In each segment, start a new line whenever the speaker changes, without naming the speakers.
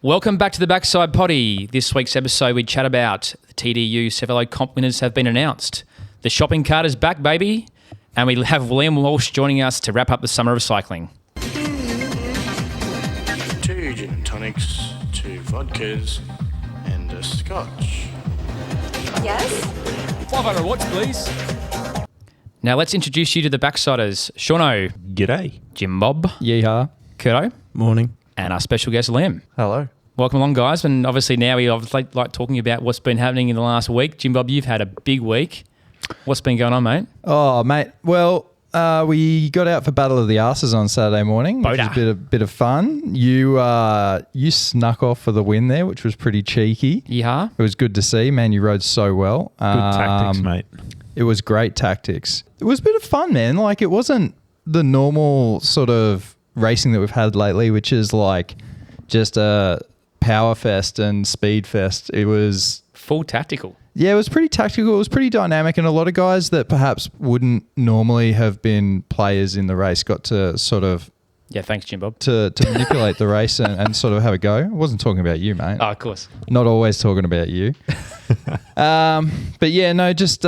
Welcome back to the Backside Poddy. This week's episode, we chat about the TDU Sevelo comp winners have been announced. The shopping cart is back, baby. And we have Liam Walsh joining us to wrap up the summer of cycling.
2 gin and tonics, 2 vodkas, and a scotch.
Yes?
500 watts, please. Now let's introduce you to the Backsiders. Shauno.
G'day.
Jim Bob.
Yeehaw.
Kurto.
Morning.
And our special guest, Liam.
Hello.
Welcome along, guys. And obviously now we like talking about what's been happening in the last week. Jim Bob, you've had a big week. What's been going on, mate?
Oh, mate. Well, we got out for Battle of the Arses on Saturday morning, which was a bit of fun. You snuck off for the win there, which was pretty cheeky.
Yeah.
It was good to see. Man, you rode so well.
Good tactics, mate.
It was great tactics. It was a bit of fun, man. Like, it wasn't the normal sort of racing that we've had lately, which is like just a power fest and speed fest. It was
full tactical.
Yeah, it was pretty tactical. It was pretty dynamic, and a lot of guys that perhaps wouldn't normally have been players in the race got to sort of
thanks, Jim Bob.
to manipulate the race and sort of have a go. I wasn't talking about you, mate.
Oh, of course.
Not always talking about you. But yeah, no, just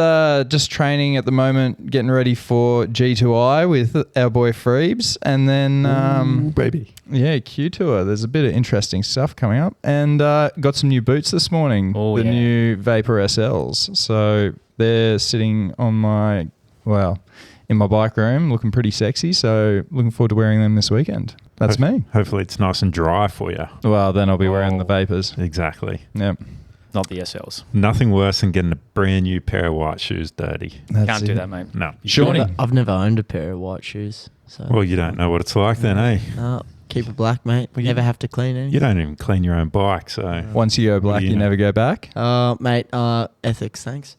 training at the moment, getting ready for G2I with our boy Freebs, and then
Baby.
yeah, Q Tour. There's a bit of interesting stuff coming up, and got some new boots this morning. The new Vapor SLs. So they're sitting on in my bike room, looking pretty sexy. So looking forward to wearing them this weekend. That's me.
Hopefully it's nice and dry for you.
Well, then I'll be wearing the Vapors.
Exactly.
Yep.
Not the SLs.
Nothing worse than getting a brand new pair of white shoes dirty.
Can't do that, mate.
No.
Sure.
I've never owned a pair of white shoes. So.
Well, you don't know what it's like then, eh?
No, keep it black, mate.
Well,
never have to clean anything.
You don't even clean your own bike, so...
Once you go black, you never go back?
Mate, ethics, thanks.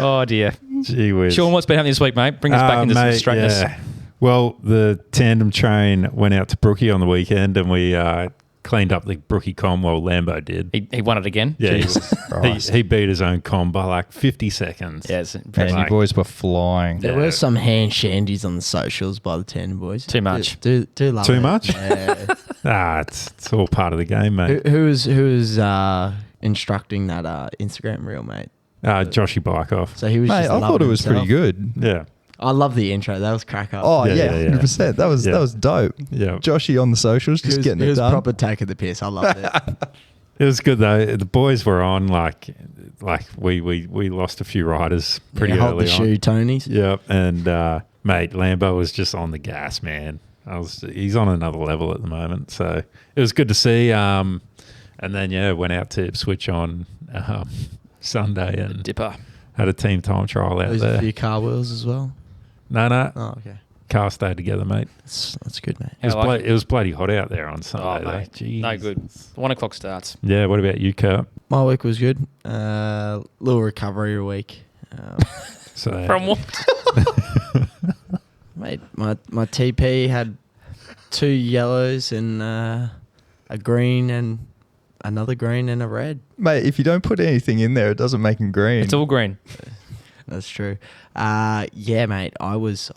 Oh, dear.
Gee whiz.
Sean, what's been happening this week, mate? Bring us back into some straightness.
Yeah. Well, the tandem train went out to Brookie on the weekend, and we cleaned up the Brookie comb. Well, Lambo did.
He won it again?
Yeah, he beat his own comb by like 50 seconds.
Yeah, it's
And
impressive.
you boys were flying.
There were some hand shandies on the socials by the Tandem boys.
Too much.
Do love
Too
it.
much?
Yeah.
It's all part of the game, mate.
who was instructing that Instagram reel, mate?
Joshy Bike off.
So he was
Mate,
just
I thought
loving
it was
himself.
pretty good.
Yeah.
I love the intro. That was crack up.
Oh,
Yeah,
yeah,
yeah, yeah.
100%. That was dope.
Yeah.
Joshy on the socials, just getting
it
it
was
done.
proper taking the piss. I loved it.
It was good though. The boys were on like we lost a few riders pretty
Hold
early
the
on.
shoe, Tonys.
Yep, and mate, Lambo was just on the gas, man. He's on another level at the moment, so it was good to see. And then went out to Ipswich on Sunday and
Dipper.
had a team time trial out
There's a
there.
few car wheels as well.
No,
Oh, okay.
car stayed together, mate.
That's good, mate.
It was bloody hot out there on
Oh,
Sunday.
mate.
Though. Jeez.
No good. 1 o'clock starts.
Yeah, what about you, Kurt?
My week was good. Little recovery week.
So
From what?
Mate, my TP had 2 yellows and a green and another green and a red.
Mate, if you don't put anything in there, it doesn't make them green.
It's all green.
That's true. Yeah, mate. I was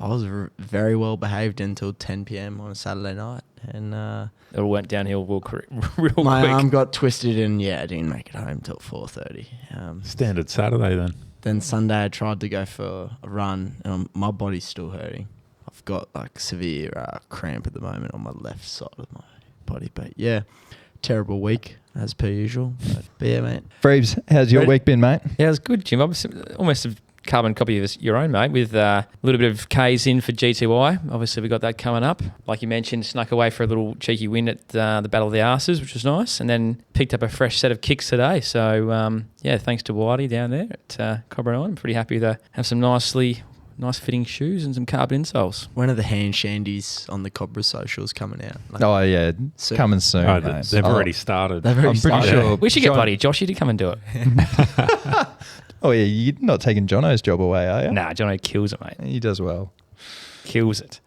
very well behaved until 10 p.m. on a Saturday night, and
It all went downhill real quick.
my arm got twisted, and I didn't make it home till 4:30.
standard Saturday then.
Then Sunday I tried to go for a run, and my body's still hurting. I've got like severe cramp at the moment on my left side of my body, but yeah, terrible week as per usual. But yeah, mate.
Freebs, how's your week been, mate?
Yeah, it was good, Jim. Almost a carbon copy of your own, mate, with a little bit of K's in for G2I. Obviously, we got that coming up. Like you mentioned, snuck away for a little cheeky win at the Battle of the Arses, which was nice, and then picked up a fresh set of kicks today. So, thanks to Whitey down there at Cobra 9. I'm pretty happy to have some nice fitting shoes and some carbon insoles.
When are the hand shandies on the Cobra socials coming out? Like,
Oh, yeah.
So-
Coming soon,
Oh,
mate.
they've already started.
They've already
I'm pretty
started.
sure.
We should get
John-
Buddy Joshy to come and do it.
Oh, yeah. You're not taking Jono's job away, are you?
Nah, Jono kills it, mate.
He does well.
Kills it.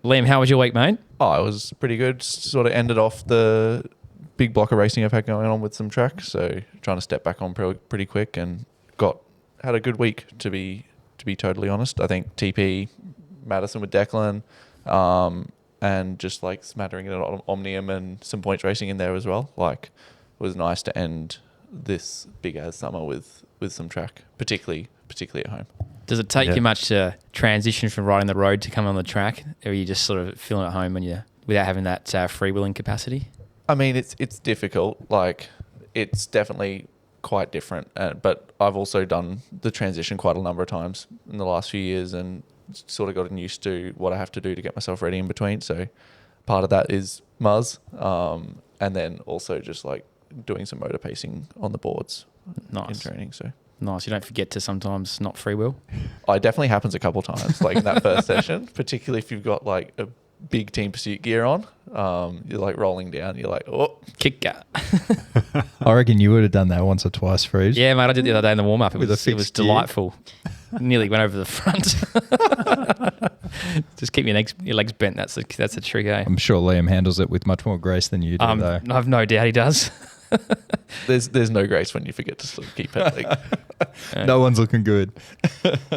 Liam, how was your week, mate?
Oh, it was pretty good. Sort of ended off the big block of racing I've had going on with some tracks, so trying to step back on pretty quick, and had a good week to be totally honest. I think TP, Madison with Declan, and just like smattering it on Omnium and some points racing in there as well. Like, it was nice to end this big ass summer with some track, particularly at home.
Does it take you much to transition from riding the road to come on the track, or are you just sort of feeling at home without having that freewheeling capacity?
I mean, it's difficult. Like, it's definitely quite different. But I've also done the transition quite a number of times in the last few years and sort of gotten used to what I have to do to get myself ready in between. So part of that is Muzz, and then also just like doing some motor pacing on the boards in training. So
nice. You don't forget to sometimes not freewheel.
It definitely happens a couple times, like in that first session, particularly if you've got like a big Team Pursuit gear on. You're like rolling down. You're like, oh,
kick gut.
I reckon you would have done that once or twice, Freeze.
Yeah, mate. I did the other day in the warm up. It
With
was
a fixed gear.
delightful. Nearly went over the front. Just keep your legs bent. That's a trick, eh?
I'm sure Liam handles it with much more grace than you do, though.
I've no doubt he does.
there's no grace when you forget to sort of keep pedaling.
No one's looking good.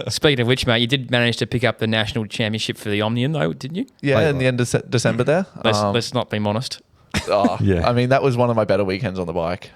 Speaking of which, mate, you did manage to pick up the national championship for the Omnium, though, didn't you?
Yeah, in the end of December there.
Let's not be modest.
Yeah. I mean, that was one of my better weekends on the bike.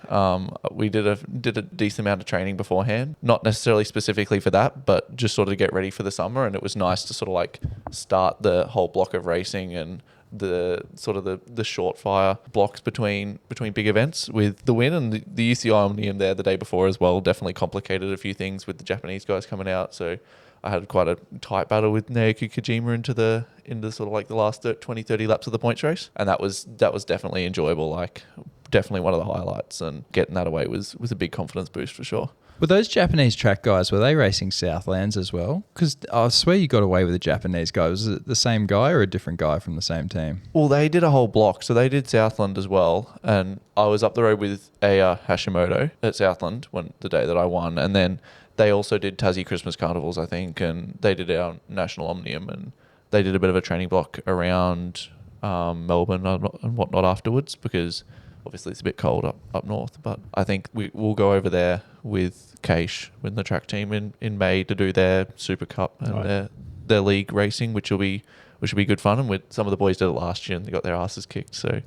We did a decent amount of training beforehand, not necessarily specifically for that, but just sort of to get ready for the summer. And it was nice to sort of like start the whole block of racing and the sort of the short fire blocks between big events with the win, and the UCI Omnium there the day before as well definitely complicated a few things with the Japanese guys coming out. So I had quite a tight battle with Naoki Kojima into sort of like the last 20-30 laps of the points race, and that was definitely enjoyable. Like, definitely one of the highlights, and getting that away was a big confidence boost for sure.
Were those Japanese track guys, were they racing Southlands as well? Because I swear you got away with the Japanese guy. Was it the same guy or a different guy from the same team?
Well, they did a whole block. So they did Southland as well. And I was up the road with Aya Hashimoto at Southland the day that I won. And then they also did Tassie Christmas Carnivals, I think. And they did our National Omnium. And they did a bit of a training block around Melbourne and whatnot afterwards, because obviously it's a bit cold up north. But I think we'll go over there with Keish, with the track team in May, to do their Super Cup and their league racing, which will be good fun. And some of the boys did it last year and they got their asses kicked. So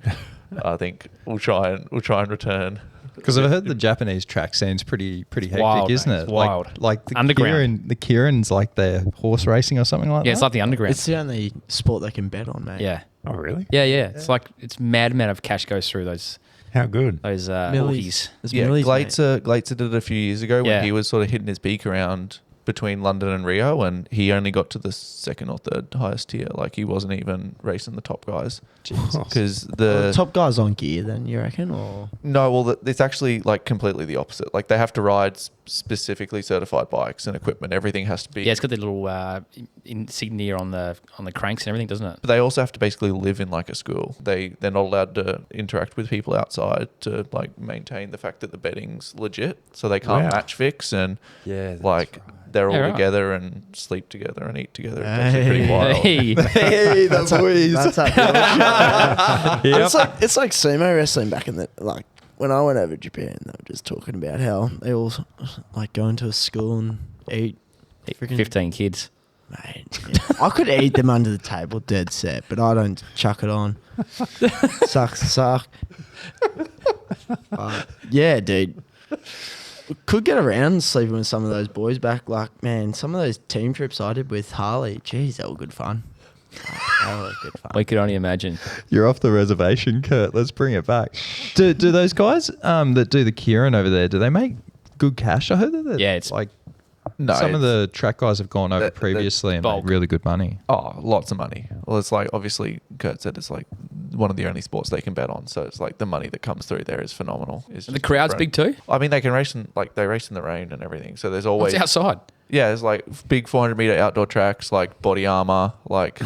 I think we'll try and return.
Because I've heard the Japanese track scene's pretty hectic,
wild,
isn't
mate.
it?
It's wild.
Like the
Underground.
the Kieran's like their horse racing or something like that.
Yeah, it's like the underground.
It's the only sport they can bet on, mate.
Yeah.
Oh, really?
Yeah. It's like it's mad amount of cash goes through those
How good?
Orgies.
There's
Yeah,
millies, mate.
Glaitzer did it a few years ago when
Yeah.
he was sort of hitting his peak around between London and Rio, and he only got to the second or third highest tier. Like, he wasn't even racing the top guys. Because
The top guys on gear, then, you reckon? Or
No, well, it's actually like completely the opposite. Like, they have to ride specifically certified bikes and equipment. Everything has to be.
Yeah, it's got the little insignia on the cranks and everything, doesn't it?
But they also have to basically live in like a school. They're not allowed to interact with people outside to like maintain the fact that the bedding's legit. So they can't
Wow.
match fix, and
Yeah, that's
like
right.
they're all
Yeah, right.
together and sleep together and eat together. It's actually pretty
Hey.
wild.
Hey.
Hey, the boys.
That's that it's like sumo wrestling back in the when I went over to Japan. They were just talking about how they all like go into a school and eat. Freaking
15 kids.
Mate, I could eat them under the table, dead set, but I don't chuck it on. Suck. Yeah, dude. Could get around sleeping with some of those boys back. Like, man, some of those team trips I did with Harley, geez, they were good fun. They were good fun.
We could only imagine.
You're off the reservation, Kurt. Let's bring it back. Do those guys that do the Kieran over there, do they make good cash? I heard that.
Yeah, it's
like
No,
some of
it's-
the track guys have gone over
the
previously and
bulk.
made really good money.
Oh, lots of money. Well, it's like, obviously, Kurt said it's like one of the only sports they can bet on. So it's like the money that comes through there is phenomenal. It's
The
just
crowd's
different.
big too.
I mean, they can race in the rain and everything. So there's
What's
always
outside?
Yeah, there's like big 400-meter outdoor tracks, like body armor, like.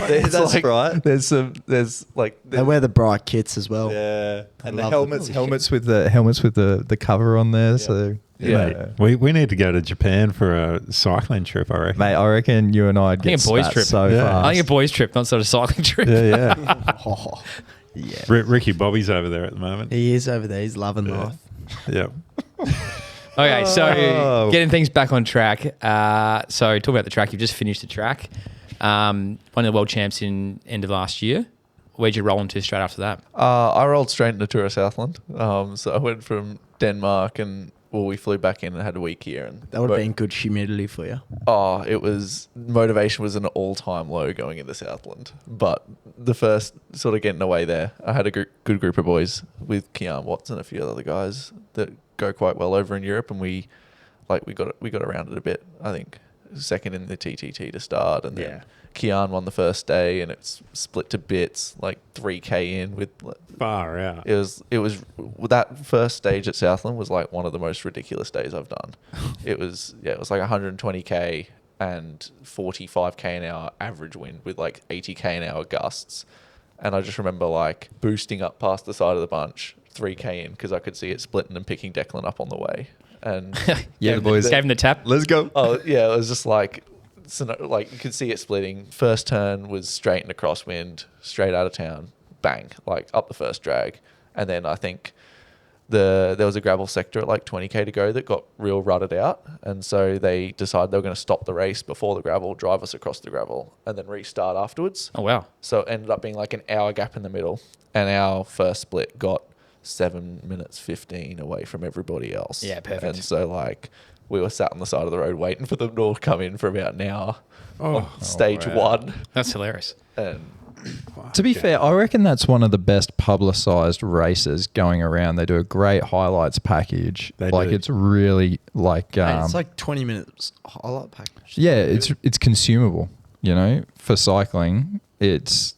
There's
That's
like,
right.
There's like.
They wear the bright kits as well.
Yeah, and the
Love
helmets,
them.
helmets with the cover on there. So
Yeah.
We need to go to Japan for a cycling trip, I reckon.
mate, I reckon you and I'd
think
get
a boys
spat
trip.
so
Yeah.
fast.
I think a boys' trip, not sort of cycling trip.
Yeah, yeah.
Oh, yeah.
Ricky Bobby's over there at the moment.
He is over there. He's loving
Yeah.
life.
Yeah.
Okay, so
Oh.
getting things back on track. So talk about the track. You've just finished the track. Won the world champs in end of last year. Where'd you roll into straight after that?
I rolled straight into Tour of Southland. So I went from Denmark and we flew back in and had a week here. And
That would have been good humidity for you.
Oh, motivation was an all-time low going into Southland. But the first sort of getting away there, I had a good group of boys with Kean Watts and a few other guys that go quite well over in Europe, and we got around it a bit. I think second in the TTT to start, and then Kean won the first day, and it's split to bits, like 3K in with
far out.
It was that first stage at Southland was like one of the most ridiculous days I've done. It was like 120K and 45K an hour average wind with like 80K an hour gusts, and I just remember like boosting up past the side of the bunch 3K in because I could see it splitting and picking Declan up on the way. And
the boys
Gave him the tap.
Let's go.
Oh yeah, it was just like you could see it splitting. First turn was straight into crosswind, straight out of town, bang, like up the first drag, and then I think there was a gravel sector at like 20K to go that got real rutted out, and so they decided they were going to stop the race before the gravel, drive us across the gravel, and then restart afterwards.
Oh wow!
So it ended up being like an hour gap in the middle, and our first split got 7 minutes 15 away from everybody else.
Yeah, perfect.
And so like we were sat on the side of the road waiting for them to come in for about an hour on stage one.
That's hilarious.
And
To be fair, I reckon that's one of the best publicised races going around. They do a great highlights package.
They
like
do.
it's really like
Mate, it's like 20 minutes highlight package.
yeah, it's consumable. You know, for cycling, it's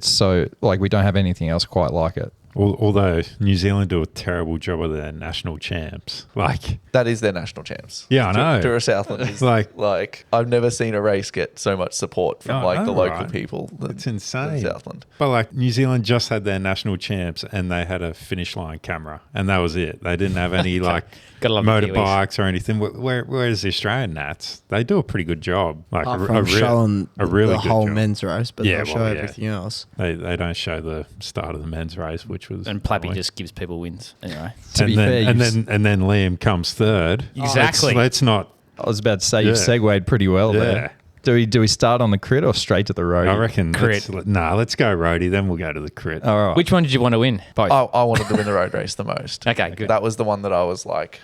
so like we don't have anything else quite like it.
Although New Zealand do a terrible job of their national champs. Like,
that is their national champs.
Yeah, I know.
Tour of Southland is like I've never seen a race get so much support from the local people.
It's insane.
Southland.
But like New Zealand just had their national champs and they had a finish line camera and that was it. They didn't have any like
Gotta love the
motorbikes or anything. Where's the Australian Nats? They do a pretty good job. Like
Apart from showing
a really
the
good
whole
job.
men's race, but
Yeah,
they'll show everything else.
They don't show the start of the men's race, which was
And Plappy
annoying.
just gives people wins anyway.
To be fair,
and then Liam comes third.
Exactly.
Let's not.
I was about to say you've segued pretty well
Yeah.
there. Do we start on the crit or straight to the road?
I reckon.
Crit.
Let's go roadie. Then we'll go to the crit.
All right.
Which one did you want to win? Both.
I wanted to win the road race the most.
Okay, good.
That was the one that I was like,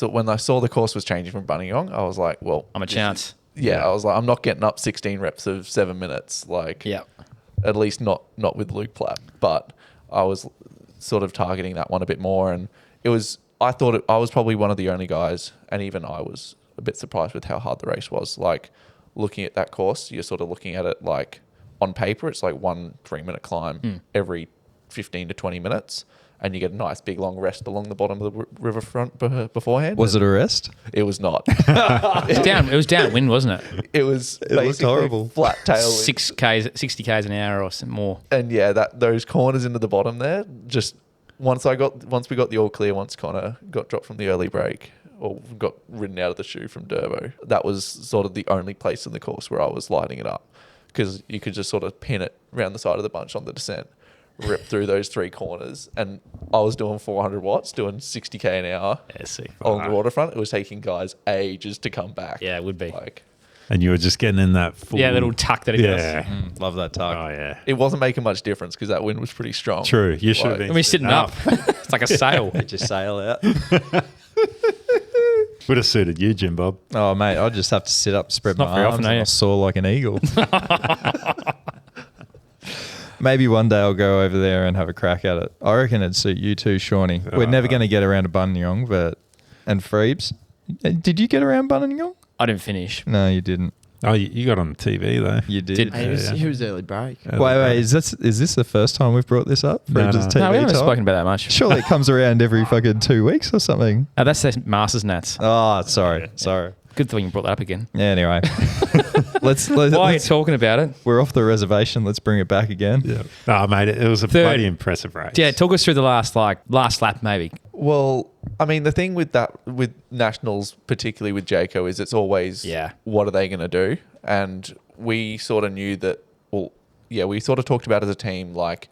when I saw the course was changing from Buninyong, I was like, well,
I'm a chance.
I was like, I'm not getting up 16 reps of 7 minutes. Like,
Yeah.
at least not with Luke Platt. But I was sort of targeting that one a bit more, and I thought I was probably one of the only guys, and even I was a bit surprised with how hard the race was. Like, looking at that course, you're sort of looking at it like on paper, it's like 1 3-minute climb every 15 to 20 minutes. And you get a nice big long rest along the bottom of the riverfront beforehand.
Was it a rest?
It was not.
It was downwind, wasn't it?
It was basically
horrible.
flat tail.
60Ks an hour or some more.
And yeah, those corners into the bottom there, just once we got the all clear, once Connor got dropped from the early break or got ridden out of the shoe from Durbo, that was sort of the only place in the course where I was lighting it up, because you could just sort of pin it around the side of the bunch on the descent, rip through those 3 corners, and I was doing 400 watts, doing 60K an hour on the waterfront. It was taking guys ages to come back.
Yeah, it would be.
And you were just getting in that full...
Yeah, little tuck that it does.
Love that tuck.
Oh, yeah.
It wasn't making much difference because that wind was pretty strong.
True. You should have been...
And we're sitting up. It's like a sail.
Just sail out.
Would have suited you, Jim Bob.
Oh, mate, I just have to sit up, spread
It's
my
not very
arms,
often,
and
eh?
I'll soar like an eagle. Maybe one day I'll go over there and have a crack at it. I reckon it'd suit you too, Shawnee. We're never going to get around to Buninyong, and Freebs. Did you get around Buninyong?
I didn't finish.
No, you didn't.
Oh, you got on the TV, though.
You did.
Hey, he was early break.
Wait, is this the first time we've brought this up?
No,
Freebs'
no.
TV
No, we haven't
time?
spoken about that much.
Surely it comes around every fucking 2 weeks or something.
Oh, that's the Masters Nats.
Oh, sorry.
Good thing you brought that up again.
Yeah, anyway. let's
Why are you talking about it?
We're off the reservation. Let's bring it back again.
Yeah. Oh, mate, it was a bloody impressive race.
Yeah, talk us through the last lap maybe.
Well, I mean, the thing with nationals, particularly with Jayco, is it's always what are they going to do? And we sort of knew that. Well, yeah, we sort of talked about as a team like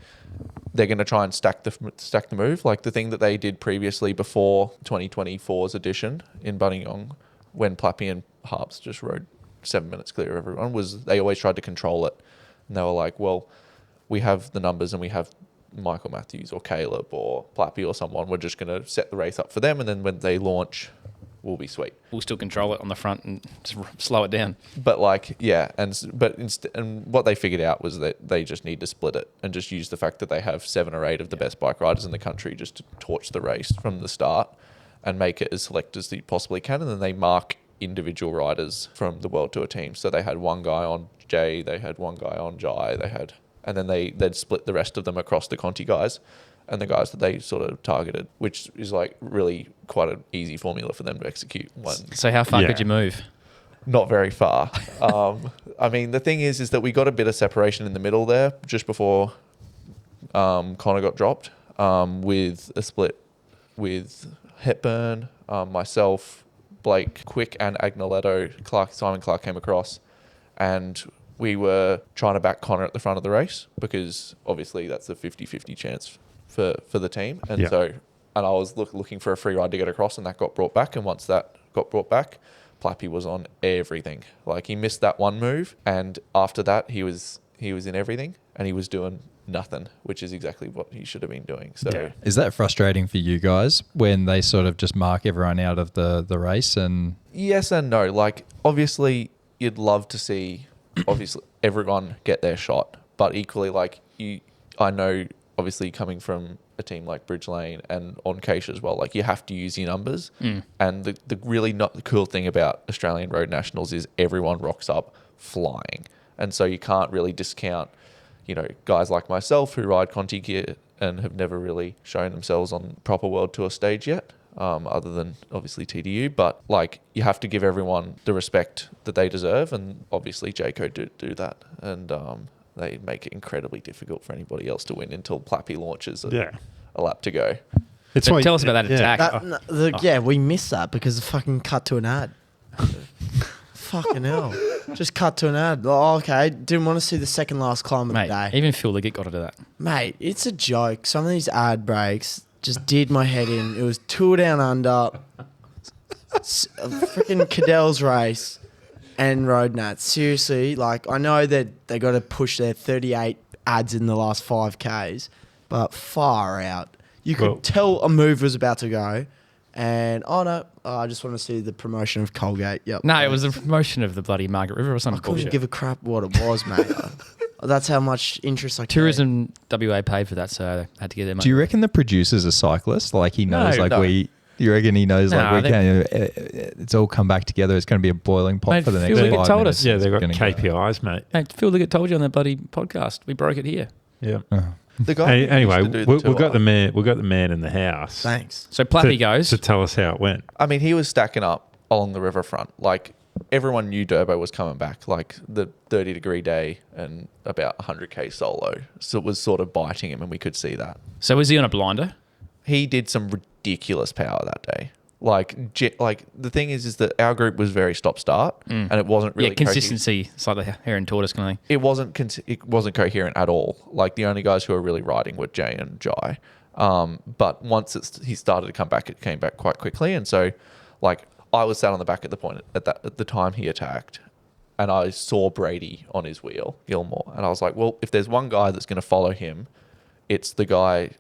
they're going to try and stack the move, like the thing that they did previously before 2024's edition in Buninyong, when Plappy and Harps just rode 7 minutes clear of everyone, was they always tried to control it. And they were like, well, we have the numbers and we have Michael Matthews or Caleb or Plappy or someone. We're just going to set the race up for them. And then when they launch, we'll be sweet.
We'll still control it on the front and just slow it down.
But like, yeah. And what they figured out was that they just need to split it and just use the fact that they have 7 or 8 of the best bike riders in the country just to torch the race from the start and make it as select as they possibly can. And then they mark individual riders from the World Tour team. So they had one guy on Jay, they had one guy on Jai, and then they'd split the rest of them across the Conti guys and the guys that they sort of targeted, which is like really quite an easy formula for them to execute.
So how far could you move?
Not very far. I mean, the thing is that we got a bit of separation in the middle there just before Connor got dropped, with a split with Hepburn, myself, Blake, Quick and Agnoletto. Simon Clark came across, and we were trying to back Connor at the front of the race because obviously that's a 50-50 chance for the team. And I was looking for a free ride to get across, and that got brought back. And once that got brought back, Plappy was on everything. Like, he missed that one move, and after that he was in everything, and he was doing nothing, which is exactly what he should have been doing. So
is that frustrating for you guys when they sort of just mark everyone out of the race? And
yes and no. Like, obviously you'd love to see everyone get their shot, but equally, like, I know obviously coming from a team like Bridge Lane and on Keisha as well, like, you have to use your numbers. And the really not the cool thing about Australian Road Nationals is everyone rocks up flying, and so you can't really discount, you know, guys like myself who ride Conti gear and have never really shown themselves on proper World Tour stage yet, other than obviously TDU. But like, you have to give everyone the respect that they deserve, and obviously Jayco do that, and they make it incredibly difficult for anybody else to win until Plappy launches a lap to go.
Tell us about that attack.
We missed that because the fucking cut to an ad. Fucking hell. Just cut to an ad. Oh, okay. Didn't want to see the second last climb of the day.
Even Phil Liggett got into that.
Mate, it's a joke. Some of these ad breaks just did my head in. It was Tour Down Under, freaking Cadell's race, and Road Nats. Seriously, like, I know that they got to push their 38 ads in the last 5Ks, but far out. You could tell a move was about to go. And, I just want to see the promotion of Colgate. Yep.
No, it was the promotion of the bloody Margaret River or something.
I couldn't give a crap what it was, mate. That's how much interest I
Tourism WA paid for that, so they had to get their money.
do you reckon the producer's a cyclist? Like, he knows, you reckon he knows, it's all come back together. It's going to be a boiling pot for the next 5 minutes.
Told us.
Yeah, they've got KPIs, mate.
Mate, Phil Liggett told you on that bloody podcast. We broke it here.
Yeah.
The guy
anyway, we've got the man. We've got the man in the house.
Thanks.
So Plappy goes
to tell us how it went.
I mean, he was stacking up along the riverfront. Like, everyone knew Durbo was coming back. Like, the 30-degree day and about 100k solo, so it was sort of biting him, and we could see that.
So was he on a blinder?
He did some ridiculous power that day. Like the thing is that our group was very stop-start, and it wasn't really
consistency. It's like the hare and tortoise kind of thing.
It wasn't coherent at all. Like, the only guys who were really riding were Jay and Jai. But once he started to come back, it came back quite quickly. And so, like, I was sat on the back at the time he attacked, and I saw Brady on his wheel, Gilmore, and I was like, well, if there's one guy that's going to follow him, it's the guy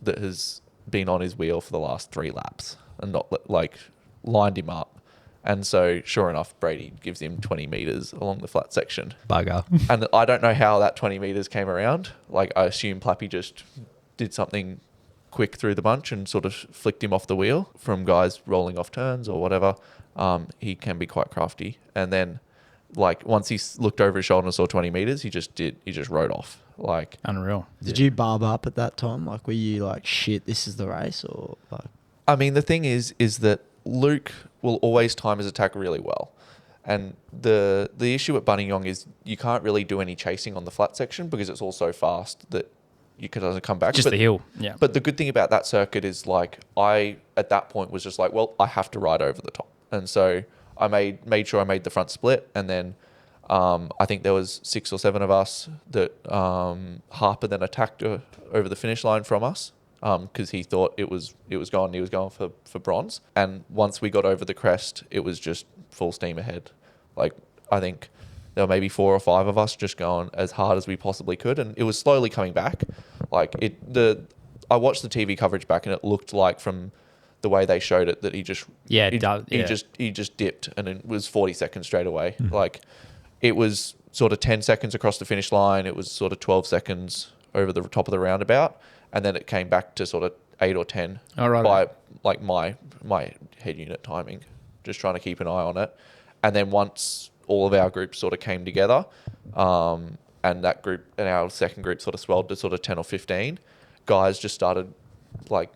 that has been on his wheel for the last 3 laps and not like lined him up. And so, sure enough, Brady gives him 20 meters along the flat section.
Bugger.
And I don't know how that 20 meters came around. Like, I assume Plappy just did something quick through the bunch and sort of flicked him off the wheel from guys rolling off turns or whatever. He can be quite crafty. And then, like, once he looked over his shoulder and saw 20 meters, he just rode off. Like,
unreal.
Did you barb up at that time? Like, were you like, shit, this is the race? Or like?
I mean, the thing is that Luke will always time his attack really well. And the issue at Buninyong is you can't really do any chasing on the flat section because it's all so fast that you doesn't come back.
Just the hill, yeah.
But the good thing about that circuit is, like, I, at that point, was just like, well, I have to ride over the top. And so I made sure I made the front split. And then I think there was 6 or 7 of us that Harper then attacked over the finish line from us. Because he thought it was gone. He was going for bronze. And once we got over the crest, it was just full steam ahead. Like, I think there were maybe 4 or 5 of us just going as hard as we possibly could, and it was slowly coming back. Like I watched the TV coverage back, and it looked like from the way they showed it that he just he just dipped, and it was 40 seconds straight away. Like it was sort of 10 seconds across the finish line. It was sort of 12 seconds over the top of the roundabout, and then it came back to sort of 8 or 10 by like my head unit timing, just trying to keep an eye on it. And then once all of our groups sort of came together, and that group and our second group sort of swelled to sort of 10 or 15, guys just started like,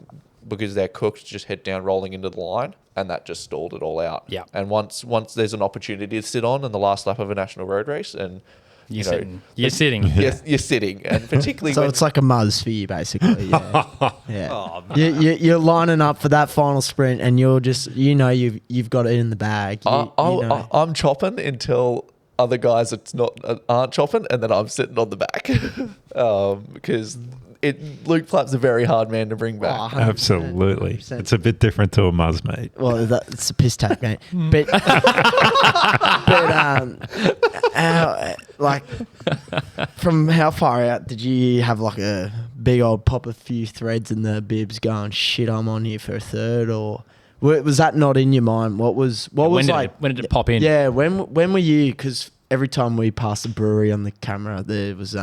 because they're cooked, just head down rolling into the line, and that just stalled it all out.
Yeah.
And once there's an opportunity to sit on in the last lap of a national road race, and
you're sitting.
Yes, you're sitting, and particularly
So
when
it's like a muzz for you, basically. Yeah. Yeah.
Oh,
You're lining up for that final sprint, and you're just, you've got it in the bag.
I'm chopping until other guys aren't chopping, and then I'm sitting on the back because Luke Plapp's a very hard man to bring back.
100%,
Absolutely.
100%.
It's a bit different to a muzz, mate.
Well, it's a piss take, mate. But like, from how far out did you have like a big old pop a few threads in the bibs going, shit, I'm on here for a third, or was that not in your mind? When did it pop in? Yeah, when were you? Because every time we passed the brewery on the camera, there was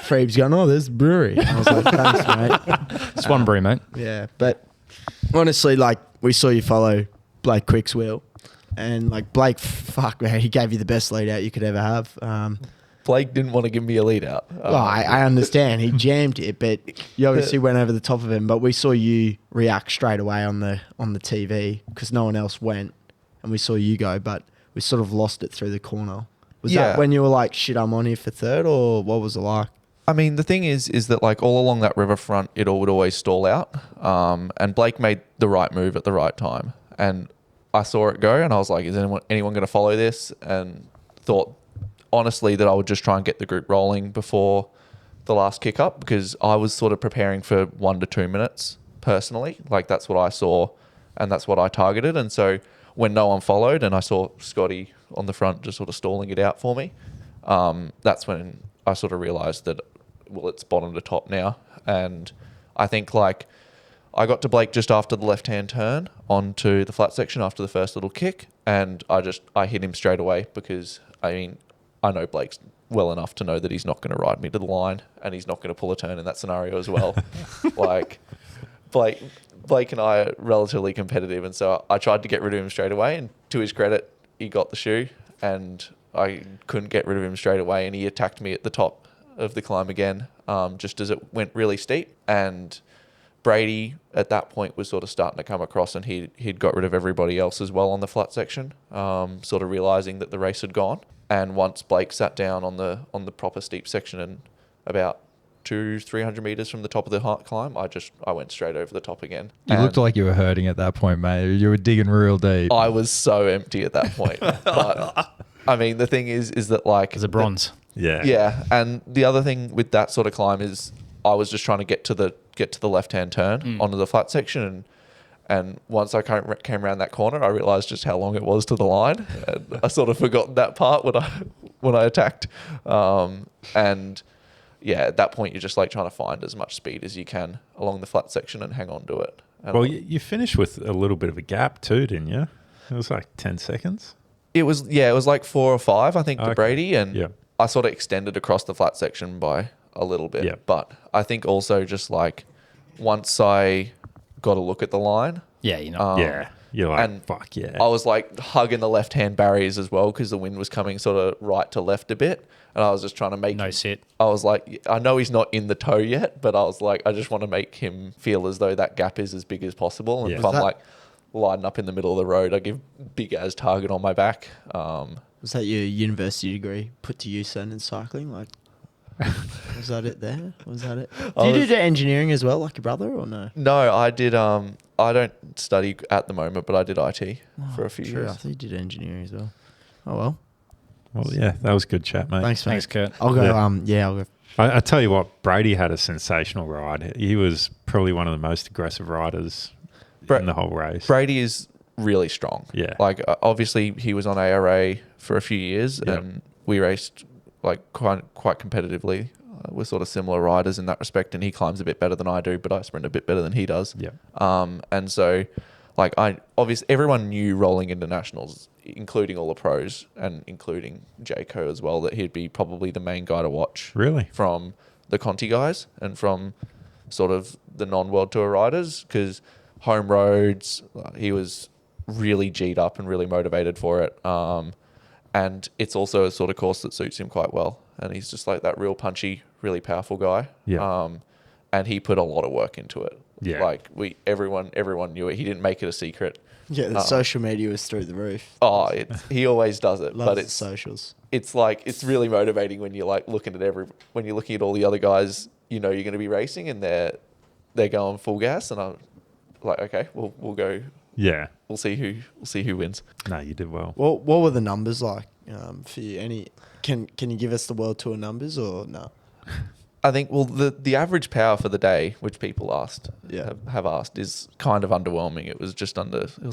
Freeb's going, oh, there's a brewery. And I was like, thanks, mate.
It's one brewery, mate.
Yeah, but honestly, like, we saw you follow Blake Quick's wheel, and like Blake, fuck man, he gave you the best lead out you could ever have.
Blake didn't want to give me a lead out.
Well, I understand he jammed it, but you obviously went over the top of him. But we saw you react straight away on the TV because no one else went, and we saw you go, but we sort of lost it through the corner. Was that when you were like, shit, I'm on here for third, or what was it like?
I mean, the thing is that like all along that riverfront, it all would always stall out. And Blake made the right move at the right time. And I saw it go, and I was like, is anyone going to follow this? And thought, honestly, that I would just try and get the group rolling before the last kick up, because I was sort of preparing for 1 to 2 minutes personally. Like that's what I saw, and that's what I targeted. And so when no one followed, and I saw Scotty on the front just sort of stalling it out for me, that's when I sort of realised that, well, it's bottom to top now. And I think like I got to Blake just after the left-hand turn onto the flat section after the first little kick, and I hit him straight away because, I mean, I know Blake's well enough to know that he's not going to ride me to the line, and he's not going to pull a turn in that scenario as well. Like Blake and I are relatively competitive, and so I tried to get rid of him straight away, and to his credit, he got the shoe, and I couldn't get rid of him straight away, and he attacked me at the top of the climb again, just as it went really steep. And Brady at that point was sort of starting to come across, and he'd got rid of everybody else as well on the flat section, sort of realising that the race had gone. And once Blake sat down on the proper steep section, and about 200-300 meters from the top of the climb, I went straight over the top again.
You looked like you were hurting at that point, mate. You were digging real deep.
I was so empty at that point. But I mean, the thing is that like
it's a bronze.
Yeah. And the other thing with that sort of climb is I was just trying to get to the left-hand turn onto the flat section, and once I came around that corner, I realised just how long it was to the line. And I sort of forgot that part when I attacked. And yeah, at that point, you're just like trying to find as much speed as you can along the flat section and hang on to it. And
well, you finished with a little bit of a gap too, didn't you? It was like 10 seconds.
It was like 4 or 5, I think, to Brady. And
yeah.
I sort of extended across the flat section by a little bit.
Yeah.
But I think also just like once I got a look at the line.
Yeah, you know.
You're like,
and
fuck yeah.
I was like hugging the left-hand barriers as well because the wind was coming sort of right to left a bit. And I was just trying to make
sit.
I was like, I know he's not in the toe yet, but I was like, I just want to make him feel as though that gap is as big as possible. And if I'm like lining up in the middle of the road, I give big as target on my back.
Was that your university degree put to use then in cycling? Like, was that it there? Was that it? Did you do engineering as well, like your brother, or no?
No, I did. I don't study at the moment, but I did IT for a few years.
I thought you did engineering as well. Oh well.
Well, yeah, that was good chat, mate.
Thanks, mate.
Thanks, Kurt.
I'll go.
Yeah.
I'll go.
I tell you what, Brady had a sensational ride. He was probably one of the most aggressive riders in the whole race.
Brady is really strong.
Yeah.
Like obviously he was on ARA for a few years,
Yep.
and we raced like quite competitively. We're sort of similar riders in that respect, and he climbs a bit better than I do, but I sprint a bit better than he does.
Yeah.
And so, like, obviously everyone knew rolling into nationals, including all the pros and including Jayco as well, that he'd be probably the main guy to watch.
Really?
From the Conti guys and from sort of the non-World Tour riders, because home roads, he was really G'd up and really motivated for it. And it's also a sort of course that suits him quite well. And he's just like that real punchy, really powerful guy.
Yeah.
And he put a lot of work into it.
Yeah.
Like everyone knew it. He didn't make it a secret.
Yeah, the social media was through the roof.
Oh, he always does it.
Loves
but
the
it's
socials.
It's like, it's really motivating when you're like looking at when you're looking at all the other guys, you know, you're going to be racing and they're going full gas, and I'm like, okay, we'll go.
Yeah.
We'll see who wins.
No, you did well.
What were the numbers like for you? Can you give us the World Tour numbers or no?
I think, well, the average power for the day, which people have asked, is kind of underwhelming. It was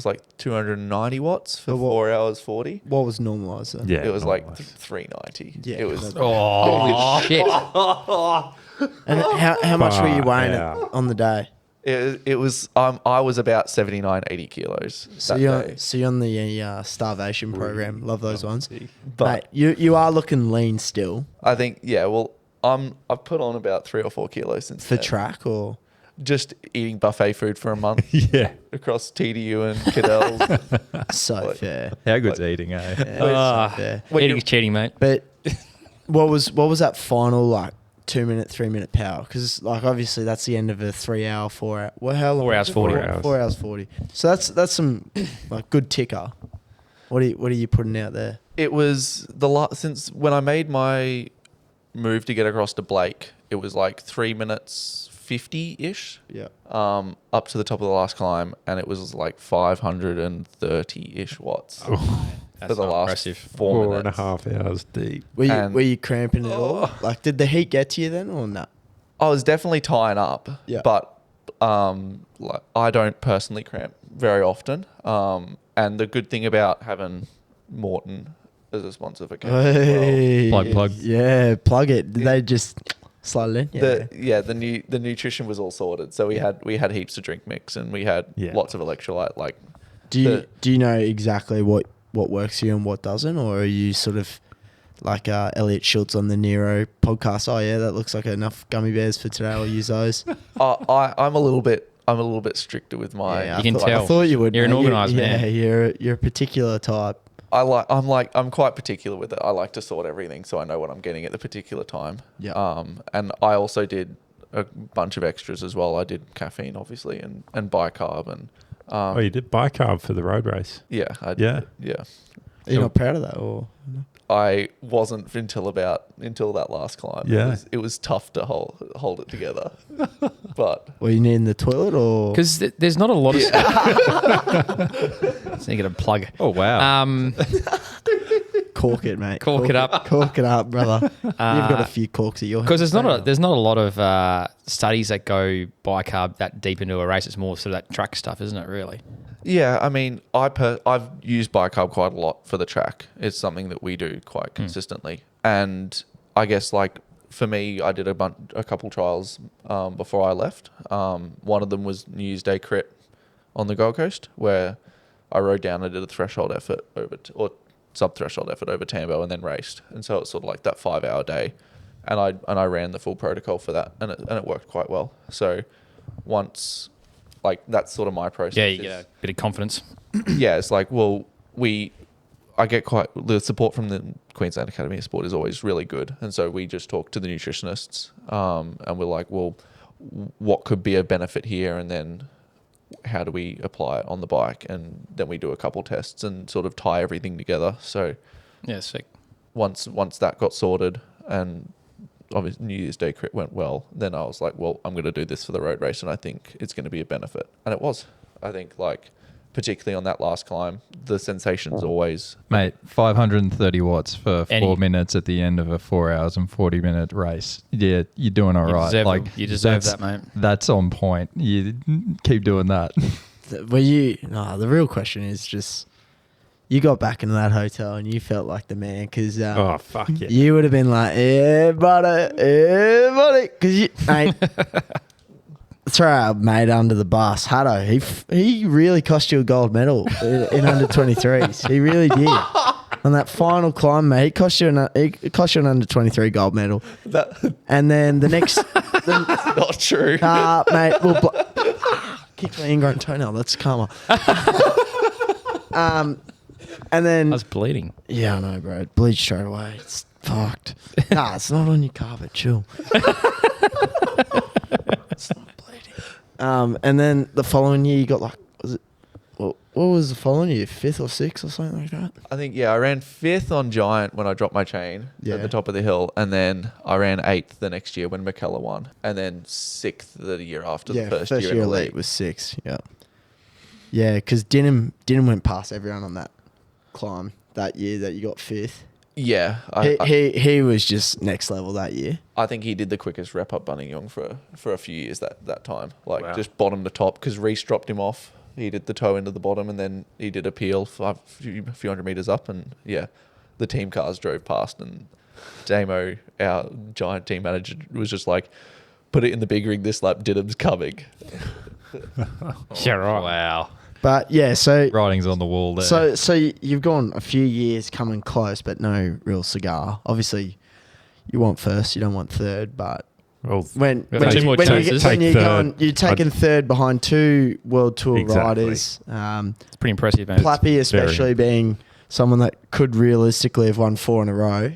like 290 watts for 4 hours 40.
What was normalised then?
Yeah.
It was like
nice.
390.
Yeah.
It was.
Oh, shit.
And how much were you
Far
weighing
out.
on the day?
It was. I was about 79, 80 kilos.
So
that
you're
day.
on the starvation program. Love those ones.
But
Mate, you are looking lean still
I think, yeah. Well, I've put on about 3 or 4 kilos since
for
then.
track or
Just eating buffet food for a month
Yeah.
across TDU and Cadel.
so
Like-
fair.
How good's eating, eh?
Yeah,
Ah,
so fair.
eating is cheating, mate.
But what was that final like 2 minute, 3 minute power? Because like obviously that's the end of a 3 hour, 4 hour. Well, how long?
4 hours 40.
4 hours 40. So that's some like good ticker. What are you putting out there?
It was since when I made my move to get across to Blake, it was like 3 minutes 50-ish.
Yeah.
Up to the top of the last climb, and it was like 530-ish watts for
That's
the
not
last
impressive.
4
4 and a
minutes.
half hours deep.
Were you cramping at all? Like, did the heat get to you then or not?
I was definitely tying up,
Yeah.
but like I don't personally cramp very often. And the good thing about having Morton as a sponsor for Cadel as well,
Hey.
Plug.
Yeah, plug it. Did they just slide it in? Yeah.
the nutrition was all sorted. So we had heaps of drink mix, and we had
Yeah.
lots of electrolyte. Like,
Do you know exactly what works for you and what doesn't, or are you sort of like Elliot Schultz on the Nero podcast? Oh yeah, that looks like enough gummy bears for today. I'll use those.
I'm a little bit stricter with my.
Yeah,
You can
I
tell.
thought you would.
You're an
mate.
organised man.
Yeah, you're a particular type.
I'm quite particular with it. I like to sort everything so I know what I'm getting at the particular time.
Yeah.
And I also did a bunch of extras as well. I did caffeine, obviously, and bicarb, and
You did bicarb for the road race.
yeah, I did.
Yeah.
Yeah.
Are you not proud of that, or?
I wasn't until that last climb.
Yeah.
It was tough to hold it together, but
Were you needing the toilet, or?
Because there's not a lot of so you get a plug.
Oh, wow.
Cork it, mate.
Cork it up.
Cork it up, brother. You've got a few corks at your
Because
house,
there's not a lot of studies that go bicarb that deep into a race. It's more sort of that track stuff, isn't it? Really.
yeah, I mean, I've used bicarb quite a lot for the track. It's something that we do quite consistently, and I guess like for me, I did a couple trials before I left. One of them was New Year's Day crit on the Gold Coast, where I rode down and did a threshold effort or sub-threshold effort over Tambo, and then raced. And so it's sort of like that 5 hour day, and I ran the full protocol for that, and it worked quite well. So once, like, that's sort of my process.
Yeah, you get a bit of confidence.
Yeah, it's like, well, I get the support from the Queensland Academy of Sport is always really good, and so we just talk to the nutritionists, and we're like, well, what could be a benefit here, and then how do we apply it on the bike, and then we do a couple tests and sort of tie everything together. So
Yeah, sick.
once that got sorted, and obviously New Year's Day crit went well, then I was like, well, I'm going to do this for the road race, and I think it's going to be a benefit. And it was. I think, like, particularly on that last climb, the sensation's always...
Mate, 530 watts for 4
Any-
minutes at the end of a 4 hours and 40 minute race. Yeah, you're doing all right.
You deserve that, mate.
That's on point. You keep doing that.
The real question is just, you got back into that hotel and you felt like the man because
Oh, fuck yeah.
you would have been like, yeah, buddy, because you, mate, throw our mate under the bus. Hutto, he really cost you a gold medal in under 23s. He really did. On that final climb, mate, it cost you an under 23 gold medal. And then the next,
Not true.
mate, kicked my ingrown toenail. That's karma. And then
I was bleeding.
yeah, I know, bro. Bleed straight away. It's fucked. Nah, it's not on your carpet. Chill. It's not bleeding. And then the following year, you got like, what was the following year? 5th or 6th or something like that?
I think, I ran 5th on Giant when I dropped my chain at the top of the hill. And then I ran 8th the next year when McKellar won. And then 6th the year after the first year in
elite was 6. Yeah. Yeah, because Dinham went past everyone on that climb that year that you got 5th.
Yeah.
He was just next level that year.
I think he did the quickest rep up Buninyong for a few years that time. Like just bottom to top because Reese dropped him off. He did the toe into the bottom and then he did a peel a few hundred metres up and the team cars drove past and Damo, our Giant team manager, was just like, put it in the big ring this lap, Didham's coming.
Yeah, right.
Wow.
But yeah, so
Writing's on the wall there.
So you've gone a few years coming close, but no real cigar. Obviously, you want first, you don't want third, but
Well,
when
Two
you're
more chances.
you're taking third behind 2 World Tour
Exactly.
riders.
It's pretty impressive, man.
Plappy especially being someone that could realistically have won 4 in a row.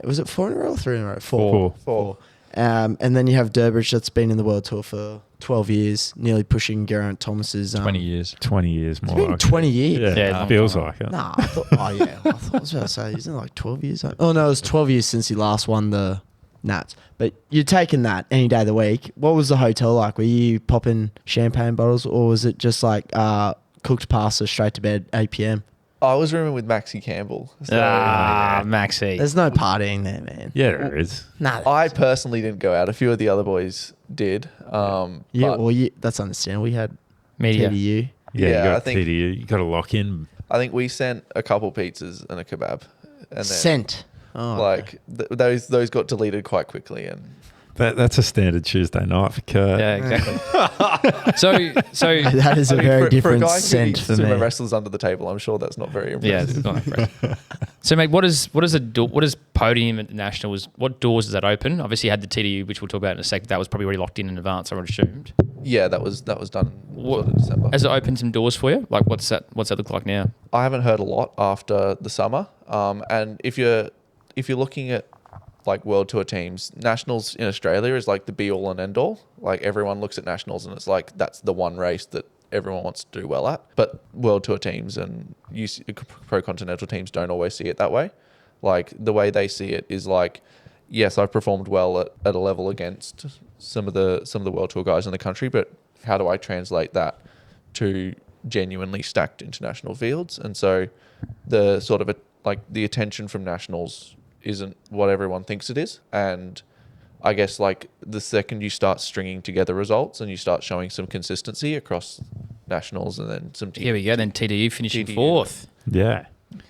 Was it 4 in a row or 3 in a row? 4. And then you have Durbridge that's been in the World Tour for 12 years, nearly pushing Geraint Thomas's
20 years.
20 years more.
It's been
like
20 years.
Yeah,
Yeah,
it feels like it.
Nah, I thought I was about to say, isn't it like 12 years? Oh, no, it was 12 years since he last won the Nats. But you're taking that any day of the week. What was the hotel like? Were you popping champagne bottles or was it just like cooked pasta straight to bed, 8 p.m?
I was rooming with Maxie Campbell. So
Maxie.
There's no partying there, man.
Yeah, there is.
Nah,
I personally didn't go out. A few of the other boys did.
that's understandable. We had
Media.
TDU.
Yeah,
Yeah,
you got
I think-
TDU. You got to lock in.
I think we sent a couple pizzas and a kebab. And then,
Sent. Oh,
like, those got deleted quite quickly. And
That's a standard Tuesday night for Kurt.
Yeah, exactly. so
that is a very
for a
different
guy who
scent
eats
for
sumo
me.
wrestlers under the table, I'm sure that's not very
yeah,
impressive.
it's not impressive. So, mate, what is podium at the Nationals? What doors does that open? Obviously, you had the TDU, which we'll talk about in a sec. That was probably already locked in advance, I would assumed.
Yeah, that was done sort of December.
Has it opened some doors for you? Like, what's that look like now?
I haven't heard a lot after the summer. And if you're looking at like World Tour teams, Nationals in Australia is like the be all and end all. Like everyone looks at Nationals and it's like that's the one race that everyone wants to do well at. But World Tour teams and Pro Continental teams don't always see it that way. Like the way they see it is like, yes, I've performed well at a level against some of the World Tour guys in the country, but how do I translate that to genuinely stacked international fields? And so the sort of the attention from Nationals isn't what everyone thinks it is. And I guess like the second you start stringing together results and you start showing some consistency across Nationals and then some
Here we go. Then TDU finishing
TDU.
4th.
Yeah.